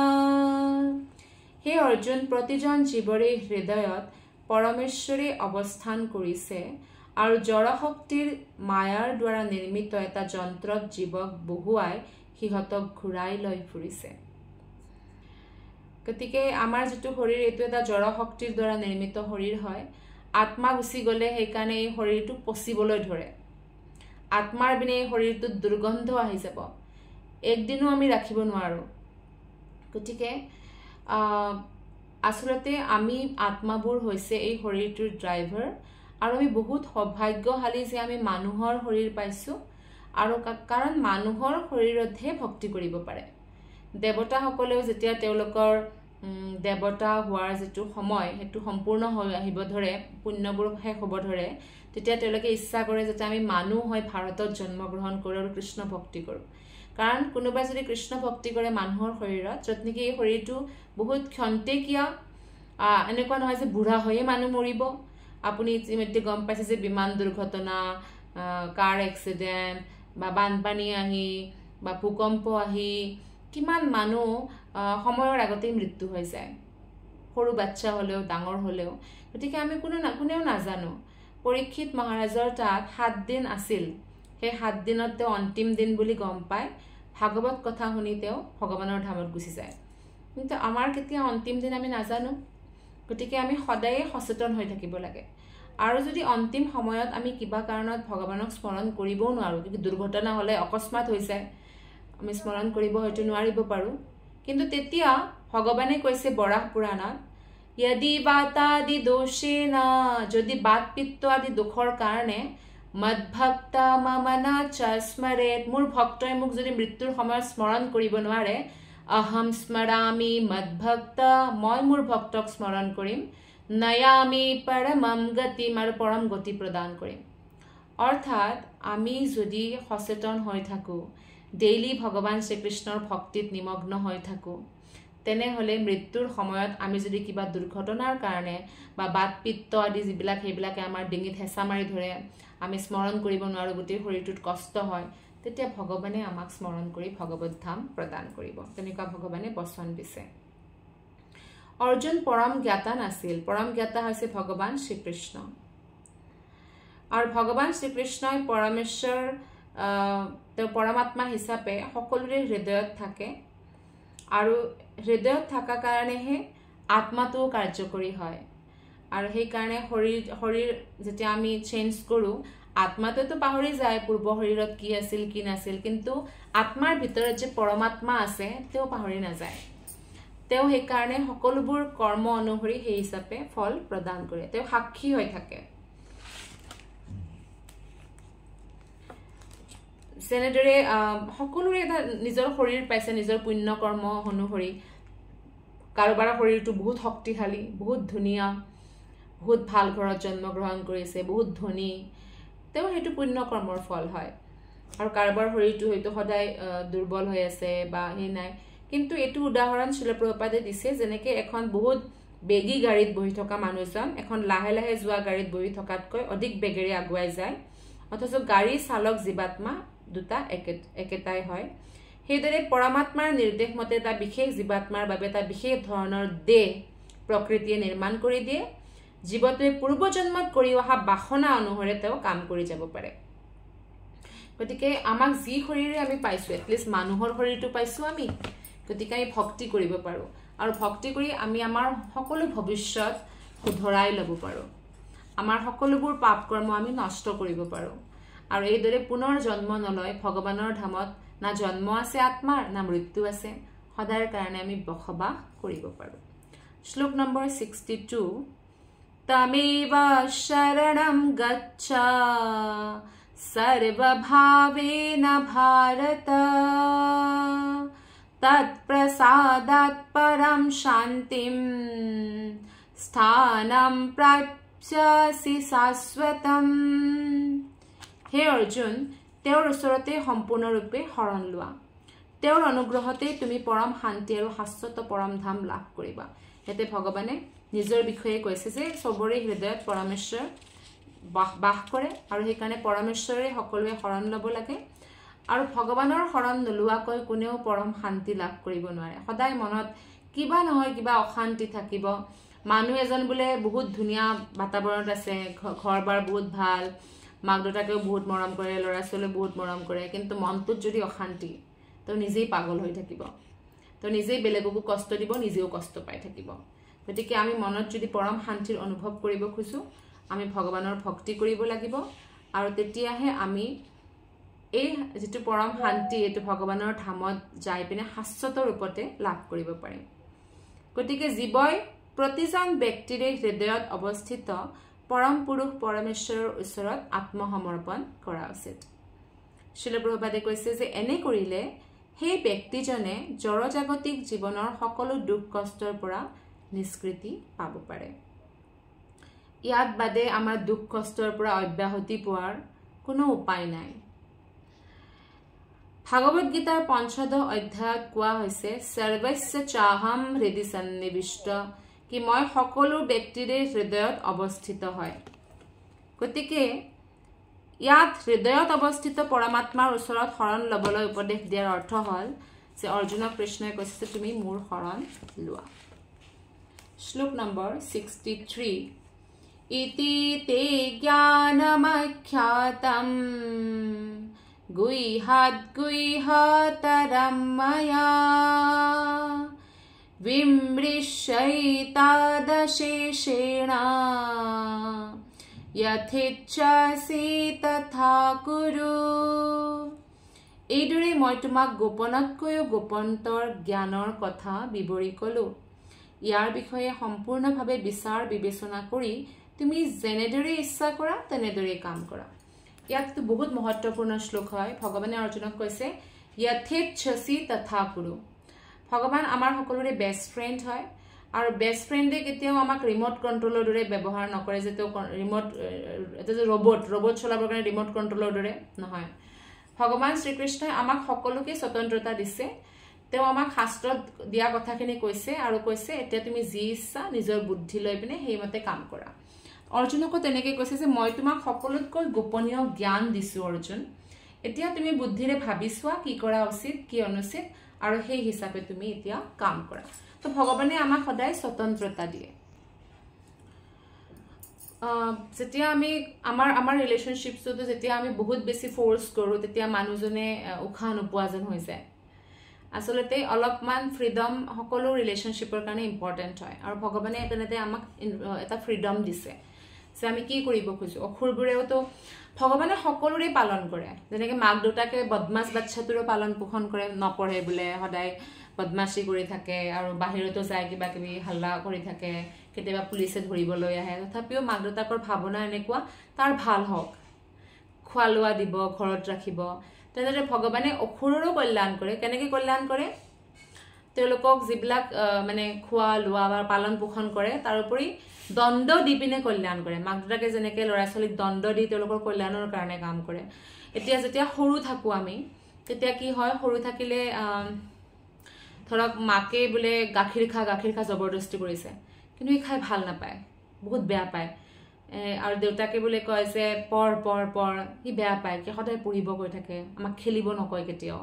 হে অৰ্জুন, প্ৰতিজন জীৱৰে হৃদয়ত পৰমেশ্বৰে অৱস্থান কৰিছে, আৰু জড়শক্তিৰ মায়াৰ দ্বাৰা নিৰ্মিত এটা যন্ত্ৰত জীৱক বহুৱাই সিহঁতক ঘূৰাই লৈ ফুৰিছে। গতিকে আমাৰ যিটো শৰীৰ, এইটো এটা জড়শক্তিৰ দ্বাৰা নিৰ্মিত শৰীৰ হয়। আত্মা গুচি গ'লে সেইকাৰণে এই শৰীৰটো পচিবলৈ ধৰে। আত্মাৰ বিনে এই শৰীৰটোত দুৰ্গন্ধ আহি যাব, একদিনো আমি ৰাখিব নোৱাৰোঁ। গতিকে আচলতে আমি আত্মাবোৰ হৈছে এই শৰীৰটোৰ ড্ৰাইভাৰ, আৰু আমি বহুত সৌভাগ্যশালী যে আমি মানুহৰ শৰীৰ পাইছোঁ, আৰু কাৰণ মানুহৰ শৰীৰতহে ভক্তি কৰিব পাৰে। দেৱতাসকলেও যেতিয়া তেওঁলোকৰ দেৱতা হোৱাৰ যিটো সময়, সেইটো সম্পূৰ্ণ হৈ আহিব ধৰে, পুণ্যবোৰ শেষ হ'ব ধৰে, তেতিয়া তেওঁলোকে ইচ্ছা কৰে যাতে আমি মানুহ হৈ ভাৰতত জন্মগ্ৰহণ কৰোঁ আৰু কৃষ্ণ ভক্তি কৰোঁ। কাৰণ কোনোবাই যদি কৃষ্ণ ভক্তি কৰে মানুহৰ শৰীৰত, য'ত নেকি এই শৰীৰটো বহুত ক্ষন্তেকীয়া, এনেকুৱা নহয় যে বুঢ়া হৈয়ে মানুহ মৰিব। আপুনি ইতিমধ্যে গম পাইছে যে বিমান দুৰ্ঘটনা, কাৰ এক্সিডেণ্ট, বা বানপানী আহি, বা ভূকম্প আহি কিমান মানুহ সময়ৰ আগতেই মৃত্যু হৈ যায়, সৰু বাচ্চা হ'লেও ডাঙৰ হ'লেও। গতিকে আমি কোনেও নাজানো। পৰীক্ষিত মহাৰাজৰ তাত 7 দিন আছিল, সেই 7 দিনত তেওঁ অন্তিম দিন বুলি গম পায়, ভাগৱত কথা শুনি তেওঁ ভগৱানৰ ধামত গুচি যায়। কিন্তু আমাৰ কেতিয়া অন্তিম দিন আমি নাজানো। গতিকে আমি সদায়ে সচেতন হৈ থাকিব লাগে। আৰু যদি অন্তিম সময়ত আমি কিবা কাৰণত ভগৱানক স্মৰণ কৰিবও নোৱাৰোঁ, কিন্তু দুৰ্ঘটনা হ'লে অকস্মাত হৈ যায়, আমি স্মৰণ কৰিব হয়তো নোৱাৰিব পাৰোঁ, কিন্তু তেতিয়া ভগৱানে কৈছে বৰাহ পুৰাণত यदि वातादि दोषेण যদি বাত পিত্ত আদি দুখৰ কাৰণে মদ্ভক্তা মমনা চ স্মৰেত মোৰ ভক্তই মোক যদি মৃত্যুৰ সময়ত স্মৰণ কৰিব নোৱাৰে अहम स्मरामि मद्भक्ता মই মোৰ ভক্তক স্মৰণ কৰিম নয়ামি পৰমম গতি মাৰ পৰম গতি প্ৰদান কৰিম অৰ্থাৎ আমি যদি সচেতন হৈ থাকো ডেইলি ভগৱান শ্ৰীকৃষ্ণৰ ভক্তিত নিমগ্ন হৈ থাকো তেনেহলে মৃত্যুৰ সময়ত আমি যদি কিবা দুৰ্ঘটনাৰ কাৰণে বা বাত পিত্ত আদি যিবিলাক সেইবিলাকে আমাৰ ডিঙিত হেঁচা মাৰি ধৰে আমি স্মৰণ কৰিব নোৱাৰো গোটেই শৰীৰটোত কষ্ট হয় তেতিয়া ভগৱানে আমাক স্মৰণ কৰি ভগৱত ধাম প্ৰদান কৰিব তেনেকুৱা ভগৱানে বচন দিছে অৰ্জুন পৰম জ্ঞাতা নাছিল পৰম জ্ঞাতা হৈছে ভগৱান শ্ৰীকৃষ্ণ আৰু ভগৱান শ্ৰীকৃষ্ণই পৰমেশ্বৰ তেওঁ পৰমাত্মা হিচাপে সকলোৰে হৃদয়ত থাকে আৰু হৃদয়ত থকা কাৰণেহে আত্মাটো কাৰ্যকৰী হয় আৰু সেই কাৰণে শৰীৰ যেতিয়া আমি চেঞ্জ কৰো আত্মাটো পাহৰি যায় পূৰ্ব শৰীৰত কি আছিল কি নাছিল কিন্তু আত্মাৰ ভিতৰত যে পৰমাত্মা আছে তেও পাহৰি নাযায় তেও সেই কাৰণে সকলোবোৰ কৰ্ম অনুসৰি সেই হিচাপে ফল প্ৰদান কৰে তেও সাক্ষী হৈ থাকে যেনেদৰে সকলোৰে এটা নিজৰ শৰীৰ পাইছে নিজৰ পুণ্য কৰ্ম অনুসৰি কাৰোবাৰ শৰীৰটো বহুত শক্তিশালী বহুত ধুনীয়া বহুত ভাল ঘৰত জন্মগ্ৰহণ কৰিছে বহুত ধনী তেও হেতু পুণ্য কৰ্মৰ ফল হয় আৰু কাৰোবাৰ শৰীৰটো হয়তো সদায় দুৰ্বল হৈ আছে বা হে নাই কিন্তু এটো উদাহৰণ শিল প্ৰভুপাদে দিছে যেনেকে এখন বহুত বেগী গাড়ীত বহি থকা মানুহজন এখন লাহে লাহে যোৱা গাড়ীত বহি থকাতকৈ অধিক বেগেৰে আগুৱাই যায় অথচ গাড়ী চালক জীৱাত্মা দুটা একেটাই হয় সেইদৰে পৰমাত্মাৰ নিৰ্দেশ মতে এটা বিশেষ জীৱাত্মাৰ বাবে এটা বিশেষ ধৰণৰ দেহ প্ৰকৃতিয়ে নিৰ্মাণ কৰি দিয়ে জীৱটোৱে পূৰ্বজন্মত কৰি অহা বাসনা অনুসৰে তেওঁ কাম কৰি যাব পাৰে গতিকে আমাক যি শৰীৰে আমি পাইছো এটলিষ্ট মানুহৰ শৰীৰটো পাইছো আমি গতিকে আমি ভক্তি কৰিব পাৰো আৰু ভক্তি কৰি আমি আমাৰ সকলো ভৱিষ্যত শুধৰাই ল'ব পাৰো আমাৰ সকলোবোৰ পাপ কৰ্ম আমি নষ্ট কৰিব পাৰো আৰু এইদৰে পুনৰ জন্ম নলয় ভগৱানৰ ধামত না জন্ম আছে আত্মাৰ না মৃত্যু আছে সদায়ৰ কাৰণে আমি বসবাস কৰিব পাৰো শ্লোক নম্বৰ 62 तमेवा शरणं गच्छ सर्वभावेन भारत तत्प्रसादात् परं शान्तिं स्थानं प्राप्स्यसि शाश्वतम् हे अर्जुन তেওঁৰ ওচৰতে সম্পূৰ্ণৰূপে শৰণ লোৱা তেওঁৰ অনুগ্ৰহতে তুমি পৰম শান্তি আৰু শাশ্বত পৰম ধাম লাভ কৰিবা এতে ভগৱানে নিজৰ বিষয়ে কৈছে যে সবৰে হৃদয়ত পৰমেশ্বৰ বাস কৰে আৰু সেই কাৰণে পৰমেশ্বৰে সকলোৱে শৰণ ল'ব লাগে আৰু ভগৱানৰ শৰণ নলোৱাকৈ কোনেও পৰম শান্তি লাভ কৰিব নোৱাৰে সদায় মনত কিবা নহয় কিবা অশান্তি থাকিব মানুহ এজন বোলে বহুত ধুনীয়া বাতাবৰণত আছে ঘৰবাৰ বহুত ভাল মাক দেউতাকেও বহুত মৰম কৰে ল'ৰা ছোৱালীও বহুত মৰম কৰে কিন্তু মনটোত যদি অশান্তি তো নিজেই পাগল হৈ থাকিব তো নিজেই বেলেগকো কষ্ট দিব নিজেও কষ্ট পাই থাকিব গতিকে আমি মনত যদি পৰম শান্তিৰ অনুভৱ কৰিব খুজো আমি ভগৱানৰ ভক্তি কৰিব লাগিব আৰু তেতিয়াহে আমি এই যেটো পৰম শান্তি এটো ভগৱানৰ ধামত যাই পিনে শাশ্বত ৰূপতে লাভ কৰিব পাৰিম গতিকে জীৱই প্ৰতিজন ব্যক্তিৰে হৃদয়ত অৱস্থিত পৰম পুৰুষ পৰমেশ্বৰৰ ওচৰত আত্মসমৰ্পণ কৰা উচিত শিল প্ৰভুপাদে কৈছে যে এনে কৰিলে সেই ব্যক্তিজনে জড়জাগতিক জীৱনৰ সকলো দুখ কষ্টৰ পৰা নিষ্কৃতি পাব পাৰে ইয়াত বাদে আমাৰ দুখ কষ্টৰ পৰা অব্যাহতি পোৱাৰ কোনো উপায় নাই ভাগৱত গীতাৰ ৫ম অধ্যায়ত কোৱা হৈছে সৰ্বস্য চাহম হৃদি সন্নিবিষ্ট কি মই সকলো ব্যক্তিৰে হৃদয়ত অৱস্থিত হয় গতিকে ইয়াত হৃদয়ত অৱস্থিত পৰমাত্মাৰ ওচৰত শৰণ লবলৈ উপদেশ দিয়াৰ অৰ্থ হল যে অৰ্জুনক কৃষ্ণই কৈছে তুমি মোৰ শৰণ লোৱা শ্লোক নম্বৰ 63 ইতি তে জ্ঞানমখ্যাতম গুহ্যাৎগুহ্যতৰম ময়া বিমৃশ্যৈতাদশেষেণ যথেচ্ছাসি তথা কুৰু এইদৰে মই তোমাক গোপনতকৈও গোপন্তৰ জ্ঞানৰ কথা বিৱৰি কলো ইয়াৰ বিষয়ে সম্পূৰ্ণভাৱে বিচাৰ বিবেচনা কৰি তুমি যেনেদৰে ইচ্ছা কৰা তেনেদৰে কাম কৰা। ইয়াত বহুত মহত্বপূৰ্ণ শ্লোক হয়। ভগৱানে অৰ্জুনক কৈছে যথেচ্ছসি তথা কুৰু। ভগৱান আমাৰ সকলোৰে বেষ্ট ফ্ৰেণ্ড হয় আৰু বেষ্ট ফ্ৰেণ্ডে কেতিয়াও আমাক ৰিমোট কণ্ট্ৰলৰ দৰে ব্যৱহাৰ নকৰে, যে তেওঁ ৰিমোট এটা যে ৰবট চলাবৰ কাৰণে ৰিমোট কণ্ট্ৰলৰ দৰে নহয়। ভগৱান শ্ৰীকৃষ্ণই আমাক সকলোকে স্বতন্ত্ৰতা দিছে। তেওঁ আমাক শাস্ত্ৰত দিয়া কথাখিনি কৈছে আৰু কৈছে এতিয়া তুমি যি ইচ্ছা নিজৰ বুদ্ধি লৈ পিনে সেইমতে কাম কৰা। অৰ্জুনকো তেনেকৈ কৈছে যে মই তোমাক সকলোতকৈ গোপনীয় জ্ঞান দিছোঁ অৰ্জুন, এতিয়া তুমি বুদ্ধিৰে ভাবি চোৱা কি কৰা উচিত কি অনুচিত আৰু সেই হিচাপে তুমি এতিয়া কাম কৰা। তো ভগৱানে আমাক সদায় স্বতন্ত্ৰতা দিয়ে। যেতিয়া আমি আমাৰ ৰিলেশ্যনশ্বিপছটো যেতিয়া আমি বহুত বেছি ফ'ৰ্চ কৰোঁ তেতিয়া মানুহজনে উশাহ নোপোৱা যেন হৈ যায়। আচলতে অলপমান ফ্ৰীডম সকলো ৰিলেশ্যনশ্বিপৰ কাৰণে ইম্পৰ্টেণ্ট হয় আৰু ভগৱানে তেনেতে আমাক এটা ফ্ৰীডম দিছে যে আমি কি কৰিব খোজোঁ। অসুৰবোৰেওতো ভগৱানে সকলোৰে পালন কৰে, যেনেকৈ মাক দেউতাকে বদমাছ বাচ্ছাটোৰো পালন পোষণ কৰে, নপঢ়ে বোলে সদায় বদমাচি কৰি থাকে আৰু বাহিৰতো যায় কিবা কিবি হাল্লা কৰি থাকে, কেতিয়াবা পুলিচে ধৰিবলৈ আহে, তথাপিও মাক দেউতাকৰ ভাৱনা এনেকুৱা তাৰ ভাল হওক, খোৱা লোৱা দিব, ঘৰত ৰাখিব। তেনেদৰে ভগৱানে অসুৰৰো কল্যাণ কৰে। কেনেকৈ কল্যাণ কৰে? তেওঁলোকক যিবিলাক মানে খোৱা লোৱা বা পালন পোষণ কৰে তাৰোপৰি দণ্ড দি পিনে কল্যাণ কৰে। মাক দেউতাকে যেনেকৈ ল'ৰা ছোৱালীক দণ্ড দি তেওঁলোকৰ কল্যাণৰ কাৰণে কাম কৰে। এতিয়া যেতিয়া সৰু থাকোঁ আমি তেতিয়া কি হয়, সৰু থাকিলে ধৰক মাকে বোলে গাখীৰ খা জবৰদস্তি কৰিছে, কিন্তু সি খাই ভাল নাপায়, বহুত বেয়া পায়। আৰু দেউতাকে বোলে কয় যে পঢ়, সি বেয়া পায়, কি সদায় পঢ়িব কৈ থাকে, আমাক খেলিব নকয় কেতিয়াও।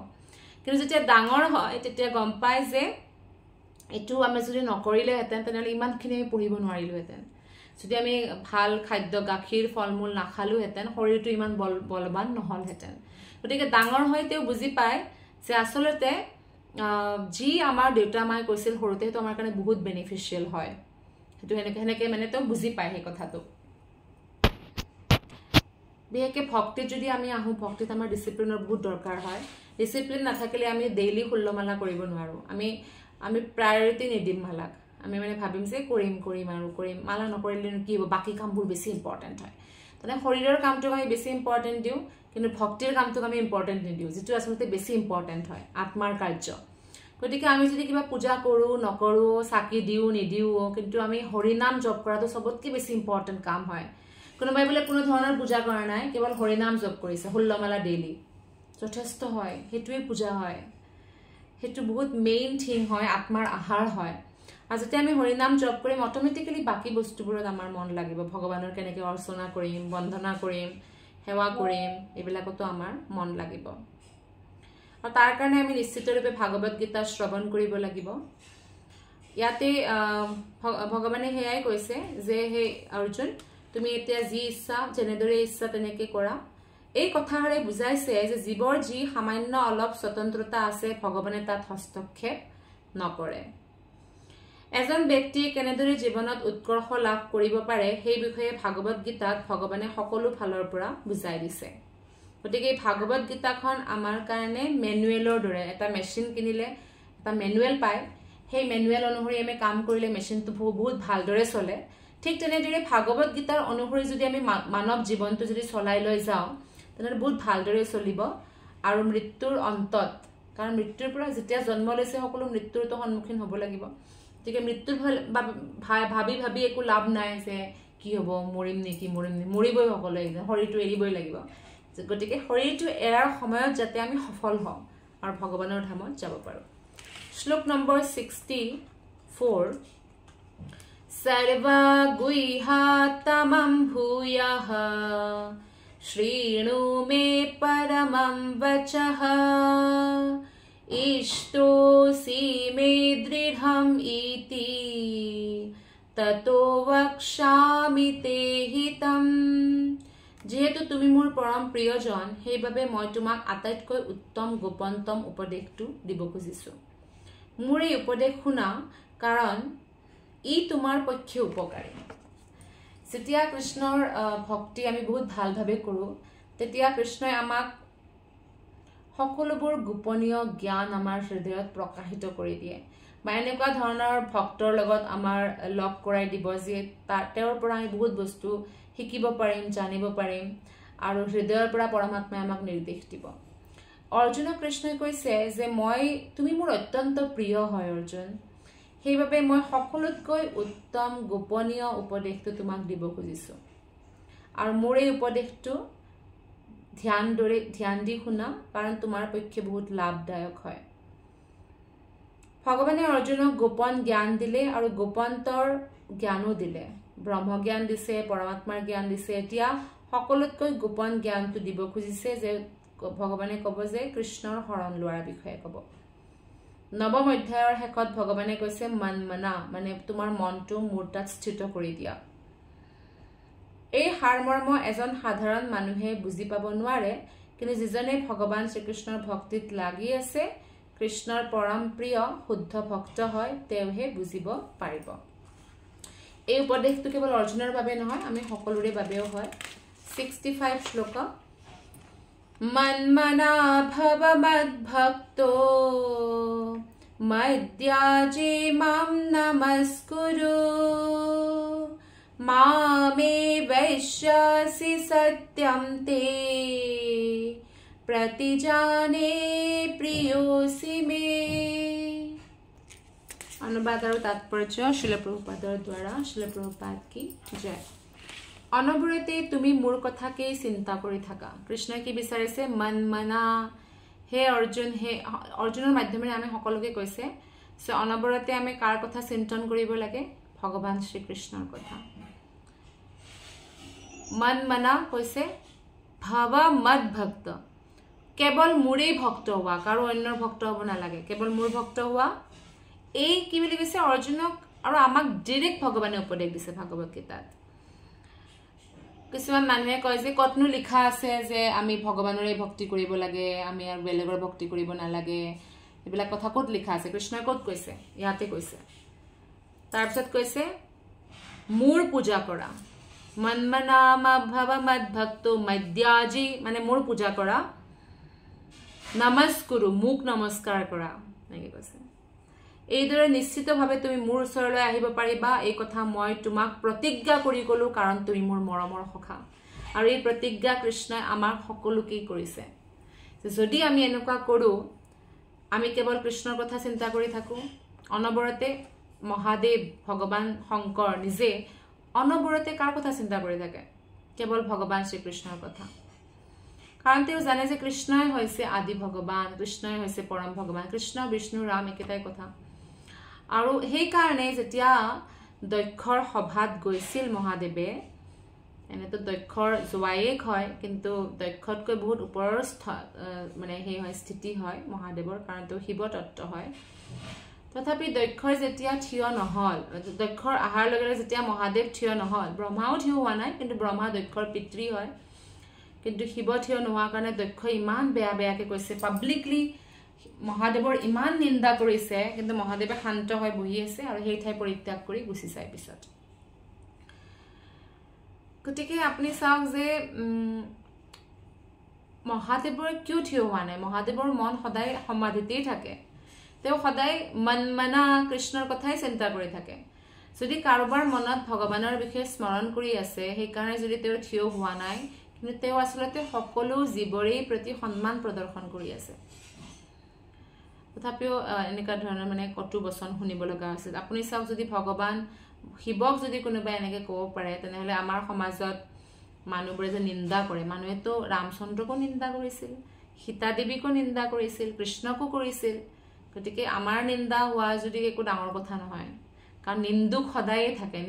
কিন্তু যেতিয়া ডাঙৰ হয় তেতিয়া গম পায় যে এইটো আমি যদি নকৰিলেহেঁতেন তেনেহ'লে ইমানখিনি আমি পঢ়িব নোৱাৰিলোহেঁতেন। যদি আমি ভাল খাদ্য গাখীৰ ফল মূল নাখালোহেঁতেন শৰীৰটো ইমান বলৱান নহ'লহেঁতেন। গতিকে ডাঙৰ হৈ তেওঁ বুজি পায় যে আচলতে যি আমাৰ দেউতা মায়ে কৈছিল সৰুতে সেইটো আমাৰ কাৰণে বহুত বেনিফিচিয়েল হয়। সেইটো সেনেকৈ মানে তেওঁ বুজি পায় সেই কথাটো। বিশেষকৈ ভক্তিত যদি আমি আহোঁ, ভক্তিত আমাৰ ডিচিপ্লিনৰ বহুত দৰকাৰ হয়। ডিচিপ্লিন নাথাকিলে আমি ডেইলি ষোল্লমালা কৰিব নোৱাৰোঁ। আমি প্ৰায়ৰিটি নিদিম মালাক, আমি মানে ভাবিম যে কৰিম মালা নকৰিলে কি হ'ব, বাকী কামবোৰ বেছি ইম্পৰ্টেণ্ট হয়। তেনে শৰীৰৰ কামটোক আমি বেছি ইম্পৰ্টেণ্ট দিওঁ, কিন্তু ভক্তিৰ কামটোক আমি ইম্পৰ্টেণ্ট নিদিওঁ, যিটো আচলতে বেছি ইম্পৰ্টেণ্ট হয়, আত্মাৰ কাৰ্য। গতিকে আমি যদি কিবা পূজা কৰোঁ নকৰোঁ, চাকি দিওঁ নিদিওঁ, কিন্তু আমি হৰিনাম জপ কৰাটো চবতকৈ বেছি ইম্পৰ্টেণ্ট কাম হয়। কোনোবাই বোলে কোনো ধৰণৰ পূজা কৰা নাই, কেৱল হৰিনাম জপ কৰিছে, ষোল্লমালা ডেইলি, যথেষ্ট হয়, সেইটোৱে পূজা হয়, সেইটো বহুত মেইন থিং হয়, আত্মাৰ আহাৰ হয়। আৰু যেতিয়া আমি হৰিনাম জপ কৰিম অট'মেটিকেলি বাকী বস্তুবোৰত আমাৰ মন লাগিব। ভগৱানৰ কেনেকৈ অৰ্চনা কৰিম, বন্দনা কৰিম, সেৱা কৰিম, এইবিলাকতো আমাৰ মন লাগিব। আৰু তাৰ কাৰণে আমি নিশ্চিতৰূপে ভাগৱত গীতা শ্ৰৱণ কৰিব লাগিব। ইয়াতে ভগৱানে সেয়াই কৈছে যে হে অৰ্জুন, তুমি এতিয়া যি ইচ্ছা যেনেদৰে ইচ্ছা তেনেকৈ কৰা। এই কথাৰে বুজাইছে যে জীৱৰ যি সামান্য অলপ স্বতন্ত্ৰতা আছে ভগৱানে তাত হস্তক্ষেপ নকৰে। এজন ব্যক্তিয়ে কেনেদৰে জীৱনত উৎকৰ্ষ লাভ কৰিব পাৰে সেই বিষয়ে ভাগৱত গীতাত ভগৱানে সকলো ফালৰ পৰা বুজাই দিছে। গতিকে এই ভাগৱত গীতাখন আমাৰ কাৰণে মেনুৱেলৰ দৰে। এটা মেচিন কিনিলে এটা মেনুৱেল পায়, সেই মেনুৱেল অনুসৰি আমি কাম কৰিলে মেচিনটো বহুত ভালদৰে চলে। ঠিক তেনেদৰে ভাগৱত গীতাৰ অনুসৰি যদি আমি মানৱ জীৱনটো যদি চলাই লৈ যাওঁ তেনেহ'লে বহুত ভালদৰে চলিব। আৰু মৃত্যুৰ অন্তত, কাৰণ মৃত্যুৰ পৰা যেতিয়া জন্ম লৈছে সকলো মৃত্যুৰতো সন্মুখীন হ'ব লাগিব। গতিকে মৃত্যুৰ ভাবি একো লাভ নাই যে কি হ'ব, মৰিম নেকি, মৰিবই সকলোৱে, শৰীৰটো এৰিবই লাগিব। গতিকে শৰীৰটো এৰাৰ সময়ত যাতে আমি সফল হওঁ আৰু ভগৱানৰ ধামত যাব পাৰোঁ। শ্লোক নম্বৰ 64। সৰ্বা গুহ্যাতমম ভূয়ঃ শৃণু মে পৰমম বচঃ ইষ্টোসি মে দৃঢ়ম ইতি ততো বক্ষ্যামি তে হিতম। যিহেতু তুমি মোৰ পৰম প্ৰিয়জন সেইবাবে মই তোমাক আটাইতকৈ উত্তম গোপনতম উপদেশটো দিব খুজিছোঁ। মোৰ এই উপদেশ শুনা, কাৰণ ই তোমাৰ পক্ষে উপকাৰী। যেতিয়া কৃষ্ণৰ ভক্তি আমি বহুত ভালভাৱে কৰোঁ তেতিয়া কৃষ্ণই আমাক সকলোবোৰ গোপনীয় জ্ঞান আমাৰ হৃদয়ত প্ৰকাশিত কৰি দিয়ে। বা এনেকুৱা ধৰণৰ ভক্তৰ লগত আমাৰ লগ কৰাই দিব যে তেওঁৰ পৰা আমি বহুত বস্তু শিকিব পাৰিম, জানিব পাৰিম আৰু হৃদয়ৰ পৰা পৰমাত্মাই আমাক নিৰ্দেশ দিব। অৰ্জুনক কৃষ্ণই কৈছে যে তুমি মোৰ অত্যন্ত প্ৰিয় হয় অৰ্জুন, সেইবাবে মই সকলোতকৈ উত্তম গোপনীয় উপদেশটো তোমাক দিব খুজিছোঁ আৰু মোৰ এই উপদেশটো ধ্যান দি শুনা, কাৰণ তোমাৰ পক্ষে বহুত লাভদায়ক হয়। ভগৱানে অৰ্জুনক গোপন জ্ঞান দিলে আৰু গোপন্তৰ জ্ঞানো দিলে, ব্ৰহ্মজ্ঞান দিছে, পৰমাত্মাৰ জ্ঞান দিছে। এতিয়া সকলোতকৈ গোপন জ্ঞানটো দিব খুজিছে যে ভগৱানে ক'ব যে কৃষ্ণৰ শৰণ লোৱাৰ বিষয়ে ক'ব। নৱম অধ্যায়ৰ শেষত ভগৱানে কৈছে মনমনা, মানে তোমাৰ মনটো মোৰ তাত স্থিত কৰি দিয়া। এই সাৰমৰ্ম এজন সাধাৰণ মানুহে বুজি পাব নোৱাৰে, কিন্তু যিজনে ভগৱান শ্ৰীকৃষ্ণৰ ভক্তিত লাগি আছে, কৃষ্ণৰ পৰম প্ৰিয় শুদ্ধ ভক্ত হয়, তেওঁহে বুজিব পাৰিব। এই উপদেশটো কেৱল অৰ্জুনৰ বাবে নহয়, আমি সকলোৰে বাবেও হয়। 65 শ্লোক। মন্মনা ভৱ মদ্ভক্তো মদ্যাজী মাম নমস্কুৰু মামে বৈশ্যসি সত্যম তে प्रतिजाने प्रियोसि मे। अनुवाद और तात्पर्य श्रील प्रभुपादर द्वारा। श्रील प्रभुपाद की जय। अनबरते तुमी मोर कथाके चिंता करि थाका। कृष्ण की विचारिसे मन मना, हे अर्जुन, हे अर्जुनर माध्यमेৰে আমি সকলোকে কৈছে সো অনবৰতে আমি কাৰ কথা চিন্তন কৰিব লাগে? ভগৱান শ্ৰীকৃষ্ণৰ কথা। मन मना কৈছে ভাৱ মদ ভক্ত, কেৱল মোৰেই ভক্ত হোৱা, কাৰো অন্যৰ ভক্ত হ'ব নালাগে, কেৱল মোৰ ভক্ত হোৱা। এই কি বুলি কৈছে অৰ্জুনক আৰু আমাক ডাইৰেক্ট ভগৱানে উপদেশ দিছে ভাগৱত গীতাত। কিছুমান মানুহে কয় যে কতনো লিখা আছে যে আমি ভগৱানৰে ভক্তি কৰিব লাগে, আমি আৰু বেলেগৰ ভক্তি কৰিব নালাগে। এইবিলাক কথা ক'ত লিখা আছে? কৃষ্ণই ক'ত কৈছে? ইয়াতে কৈছে। তাৰপিছত কৈছে মোৰ পূজা কৰা, মন্মনাম ভৱ মদ্ভক্তো মদ্যাজী, মানে মোৰ পূজা কৰা, নমস্কুৰু, মোক নমস্কাৰ কৰা, এনেকৈ কৈছে। এইদৰে নিশ্চিতভাৱে তুমি মোৰ ওচৰলৈ আহিব পাৰিবা, এই কথা মই তোমাক প্ৰতিজ্ঞা কৰি ক'লো, কাৰণ তুমি মোৰ মৰমৰ সখা। আৰু এই প্ৰতিজ্ঞা কৃষ্ণই আমাৰ সকলোকেই কৰিছে যে যদি আমি এনেকুৱা কৰোঁ, আমি কেৱল কৃষ্ণৰ কথা চিন্তা কৰি থাকোঁ, অনবৰতে মহাদেৱ ভগৱান শংকৰ নিজে অনবৰতে কাৰ কথা চিন্তা কৰি থাকে? কেৱল ভগৱান শ্ৰীকৃষ্ণৰ কথা। কাৰণ তেওঁ জানে যে কৃষ্ণই হৈছে আদি ভগৱান, কৃষ্ণই হৈছে পৰম ভগৱান, কৃষ্ণ বিষ্ণু ৰাম একেটাই কথা। আৰু সেইকাৰণে যেতিয়া দক্ষৰ সভাত গৈছিল মহাদেৱে, এনেতো দক্ষৰ জোৱায়েক হয়, কিন্তু দক্ষতকৈ বহুত ওপৰৰ মানে সেই হয় স্থিতি হয় মহাদেৱৰ, কাৰণ তেওঁ শিৱ তত্ত্ব হয়। তথাপি দক্ষৰ যেতিয়া থিয় নহল, দক্ষৰ আহাৰ লগে লগে যেতিয়া মহাদেৱ থিয় নহল, ব্ৰহ্মাও থিয় হোৱা নাই, কিন্তু ব্ৰহ্মা দক্ষৰ পিতৃ হয়, কিন্তু শিৱ থিয় নোহোৱাৰ কাৰণে দক্ষ ইমান বেয়া বেয়াকে কৈছে, পাব্লিকলি মহাদেৱৰ ইমান নিন্দা কৰিছে, কিন্তু মহাদেৱে শান্ত হৈ বহি আছে আৰু সেই ঠাই পৰিত্যাগ কৰি গুচি যায় পিছত। গতিকে আপুনি চাওক যে মহাদেৱৰ কিয় থিয় হোৱা নাই? মহাদেৱৰ মন সদায় সমাধিতেই থাকে, তেওঁ সদায় মনমনা কৃষ্ণৰ কথাই চিন্তা কৰি থাকে। যদি কাৰোবাৰ মনত ভগৱানৰ বিষয়ে স্মৰণ কৰি আছে, সেইকাৰণে যদি তেওঁ থিয় হোৱা নাই, কিন্তু তেওঁ আচলতে সকলো জীৱৰেই প্ৰতি সন্মান প্ৰদৰ্শন কৰি আছে। তথাপিও এনেকুৱা ধৰণৰ মানে কটু বচন শুনিব লগা হৈছিল। আপুনি চাওক, যদি ভগৱান শিৱক যদি কোনোবাই এনেকৈ ক'ব পাৰে, তেনেহ'লে আমাৰ সমাজত মানুহবোৰে যে নিন্দা কৰে, মানুহেতো ৰামচন্দ্ৰকো নিন্দা কৰিছিল, সীতা দেৱীকো নিন্দা কৰিছিল, কৃষ্ণকো কৰিছিল। গতিকে আমাৰ নিন্দা হোৱা যদি একো ডাঙৰ কথা নহয়, কাৰণ নিন্দুক সদায়ে থাকে,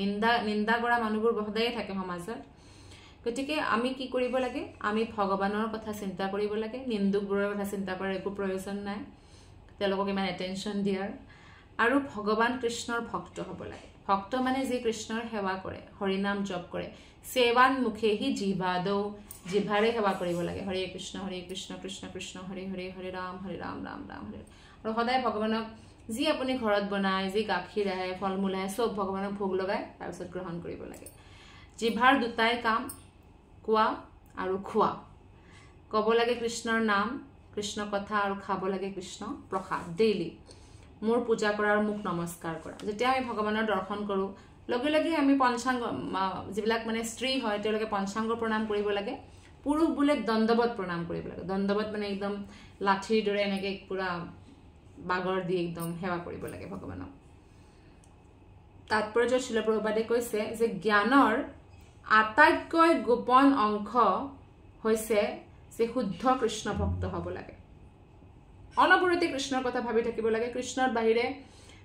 নিন্দা কৰা মানুহবোৰ সদায়ে থাকে সমাজত। গতিকে আমি কি কৰিব লাগে? আমি ভগৱানৰ কথা চিন্তা কৰিব লাগে, নিন্দুকবোৰৰ কথা চিন্তা কৰাৰ একো প্ৰয়োজন নাই, তেওঁলোকক ইমান এটেনশ্যন দিয়াৰ। আৰু ভগৱান কৃষ্ণৰ ভক্ত হ'ব লাগে। ভক্ত মানে যি কৃষ্ণৰ সেৱা কৰে, হৰিনাম জপ কৰে, সেৱান মুখেহি জিভাদৌ, জিভাৰে সেৱা কৰিব লাগে। হৰে কৃষ্ণ কৃষ্ণ কৃষ্ণ হৰে হৰে, হৰে ৰাম ৰাম ৰাম হৰে। আৰু সদায় ভগৱানক যি আপুনি ঘৰত বনায়, যি গাখীৰ আহে, ফল মূল আহে, চব ভগৱানক ভোগ লগাই তাৰপিছত গ্ৰহণ কৰিব লাগে। জিভাৰ দুটাই কাম, কোৱা আৰু খোৱা। ক'ব লাগে কৃষ্ণৰ নাম, কৃষ্ণ কথা, আৰু খাব লাগে কৃষ্ণ প্ৰসাদ ডেইলি। মোৰ পূজা কৰা আৰু মোক নমস্কাৰ কৰা যেতিয়া আমি ভগৱানৰ দৰ্শন কৰোঁ লগে লগে আমি পঞ্চাংগ যিবিলাক মানে স্ত্ৰী হয় তেওঁলোকে পঞ্চাংগ প্ৰণাম কৰিব লাগে পুৰুষ বোলে দণ্ডবত প্ৰণাম কৰিব লাগে দণ্ডবত মানে একদম লাঠিৰ দৰে এনেকে পুৰা বাগৰ দি একদম সেৱা কৰিব লাগে ভগৱানক তাৎপৰ্য শিল প্ৰভুপাদে কৈছে যে জ্ঞানৰ আটাইতকৈ গোপন অংশ হৈছে যে শুদ্ধ কৃষ্ণ ভক্ত হ'ব লাগে অনবৰতে কৃষ্ণৰ কথা ভাবি থাকিব লাগে কৃষ্ণৰ বাহিৰে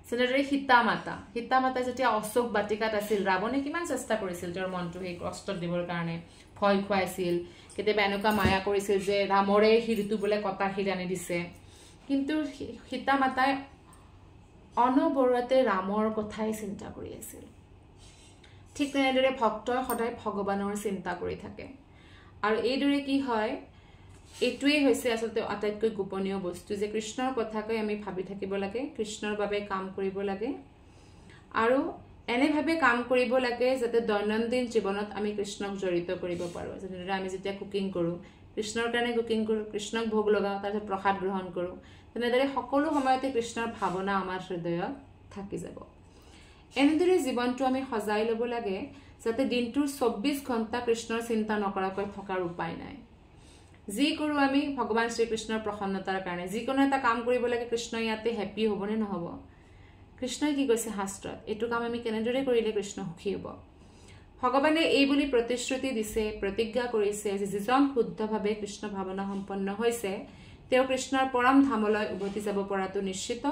যেনেদৰে সীতা মাতা যেতিয়া অশোক বাটিকাত আছিল ৰাৱণে কিমান চেষ্টা কৰিছিল তেওঁৰ মনটো সেই কষ্ট দিবৰ কাৰণে ভয় খুৱাইছিল কেতিয়াবা এনেকুৱা মায়া কৰিছিল যে ৰামৰে শিৰটো বোলে কটা শিৰ আনি দিছে কিন্তু সীতা মাতাই অনবৰতে ৰামৰ কথাই চিন্তা কৰি আছিল ঠিক তেনেদৰে ভক্তই সদায় ভগৱানৰ চিন্তা কৰি থাকে আৰু এইদৰে কি হয় এইটোৱেই হৈছে আসলতে আটাইতকৈ গোপনীয় বস্তু যে কৃষ্ণৰ কথাকৈ আমি ভাবি থাকিব লাগে কৃষ্ণৰ বাবে কাম কৰিব লাগে আৰু এনেভাৱে কাম কৰিব লাগে যাতে দৈনন্দিন জীৱনত আমি কৃষ্ণক জড়িত কৰিব পাৰোঁ যেনেদৰে আমি যেতিয়া কুকিং কৰোঁ কৃষ্ণৰ কাৰণে কুকিং কৰোঁ কৃষ্ণক ভোগ লগাওঁ তাৰপিছত প্ৰসাদ গ্ৰহণ কৰোঁ তেনেদৰে সকলো সময়তে কৃষ্ণৰ ভাৱনা আমাৰ হৃদয়ত থাকি যাব এনেদৰে জীৱনটো আমি সজাই ল'ব লাগে যাতে দিনটোৰ 24 ঘণ্টা কৃষ্ণৰ চিন্তা নকৰাকৈ থকাৰ উপায় নাই যি কৰোঁ আমি ভগৱান শ্ৰীকৃষ্ণৰ প্ৰসন্নতাৰ কাৰণে যিকোনো এটা কাম কৰিব লাগে কৃষ্ণ ইয়াতে হেপী হ'বনে নহ'ব কৃষ্ণই কি কৈছে শাস্ত্ৰত এইটো কাম আমি কেনেদৰে কৰিলে কৃষ্ণ সুখী হ'ব ভগৱানে এই বুলি প্ৰতিশ্ৰুতি দিছে প্ৰতিজ্ঞা কৰিছে যে যিজন শুদ্ধভাৱে কৃষ্ণ ভাৱনা সম্পন্ন হৈছে তেওঁ কৃষ্ণৰ পৰম ধামলৈ উভতি যাব পৰাটো নিশ্চিত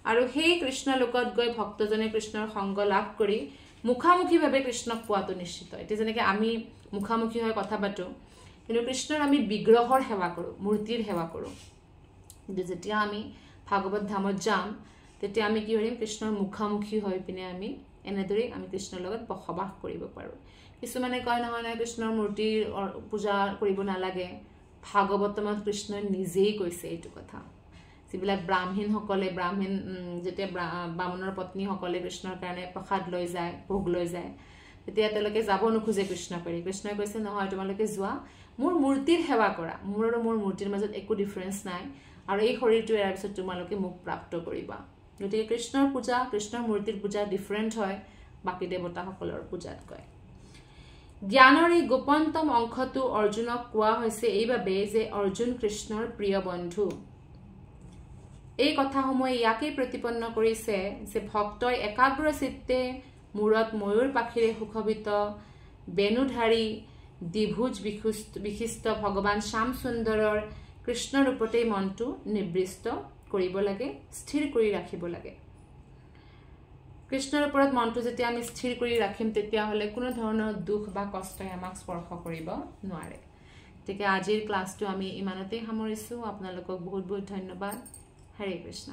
আৰু সেই কৃষ্ণ লোকত গৈ ভক্তজনে কৃষ্ণৰ সংগ লাভ কৰি মুখামুখিভাৱে কৃষ্ণক পোৱাটো নিশ্চিত এতিয়া যেনেকৈ আমি মুখামুখি হৈ কথা পাতোঁ কিন্তু কৃষ্ণৰ আমি বিগ্ৰহৰ সেৱা কৰোঁ মূৰ্তিৰ সেৱা কৰোঁ কিন্তু যেতিয়া আমি ভাগৱত ধামত যাম তেতিয়া আমি কি কৰিম কৃষ্ণৰ মুখামুখি হৈ পিনে আমি এনেদৰে আমি কৃষ্ণৰ লগত বসবাস কৰিব পাৰোঁ কিছুমানে কয় নহয় নহয় কৃষ্ণৰ মূৰ্তিৰ পূজা কৰিব নালাগে ভাগৱতমত কৃষ্ণই নিজেই কৈছে এইটো কথা যিবিলাক ব্ৰাহ্মণসকলে যেতিয়া বামুণৰ পত্নীসকলে কৃষ্ণৰ কাৰণে প্ৰসাদ লৈ যায় ভোগ লৈ যায় তেতিয়া তেওঁলোকে যাব নোখোজে কৃষ্ণ কৰি কৃষ্ণই কৈছে নহয় তোমালোকে যোৱা মোৰ মূৰ্তিৰ সেৱা কৰা মোৰ আৰু মোৰ মূৰ্তিৰ মাজত একো ডিফাৰেঞ্চ নাই আৰু এই শৰীৰটো এৰাৰ পিছত তোমালোকে মোক প্ৰাপ্ত কৰিবা গতিকে কৃষ্ণৰ পূজা কৃষ্ণৰ মূৰ্তিৰ পূজা ডিফাৰেণ্ট হয় বাকী দেৱতাসকলৰ পূজাতকৈ জ্ঞানৰ এই গোপনতম অংশটো অৰ্জুনক কোৱা হৈছে এইবাবে যে অৰ্জুন কৃষ্ণৰ প্ৰিয় বন্ধু এই কথাসমূহে ইয়াকেই প্ৰতিপন্ন কৰিছে যে ভক্তই একাগ্ৰ চিত্তে মূৰত ময়ূৰ পাখিৰে সুশোভিত বেণুধাৰী দ্বিভুজ বিশিষ্ট ভগৱান শ্যাম সুন্দৰৰ কৃষ্ণ ৰূপতেই মনটো নিবৃষ্ট কৰিব লাগে স্থিৰ কৰি ৰাখিব লাগে কৃষ্ণৰ ওপৰত মনটো যেতিয়া আমি স্থিৰ কৰি ৰাখিম তেতিয়াহ'লে কোনো ধৰণৰ দুখ বা কষ্টই আমাক স্পৰ্শ কৰিব নোৱাৰে গতিকে আজিৰ ক্লাছটো আমি ইমানতেই সামৰিছোঁ আপোনালোকক বহুত বহুত ধন্যবাদ হৰে কৃষ্ণ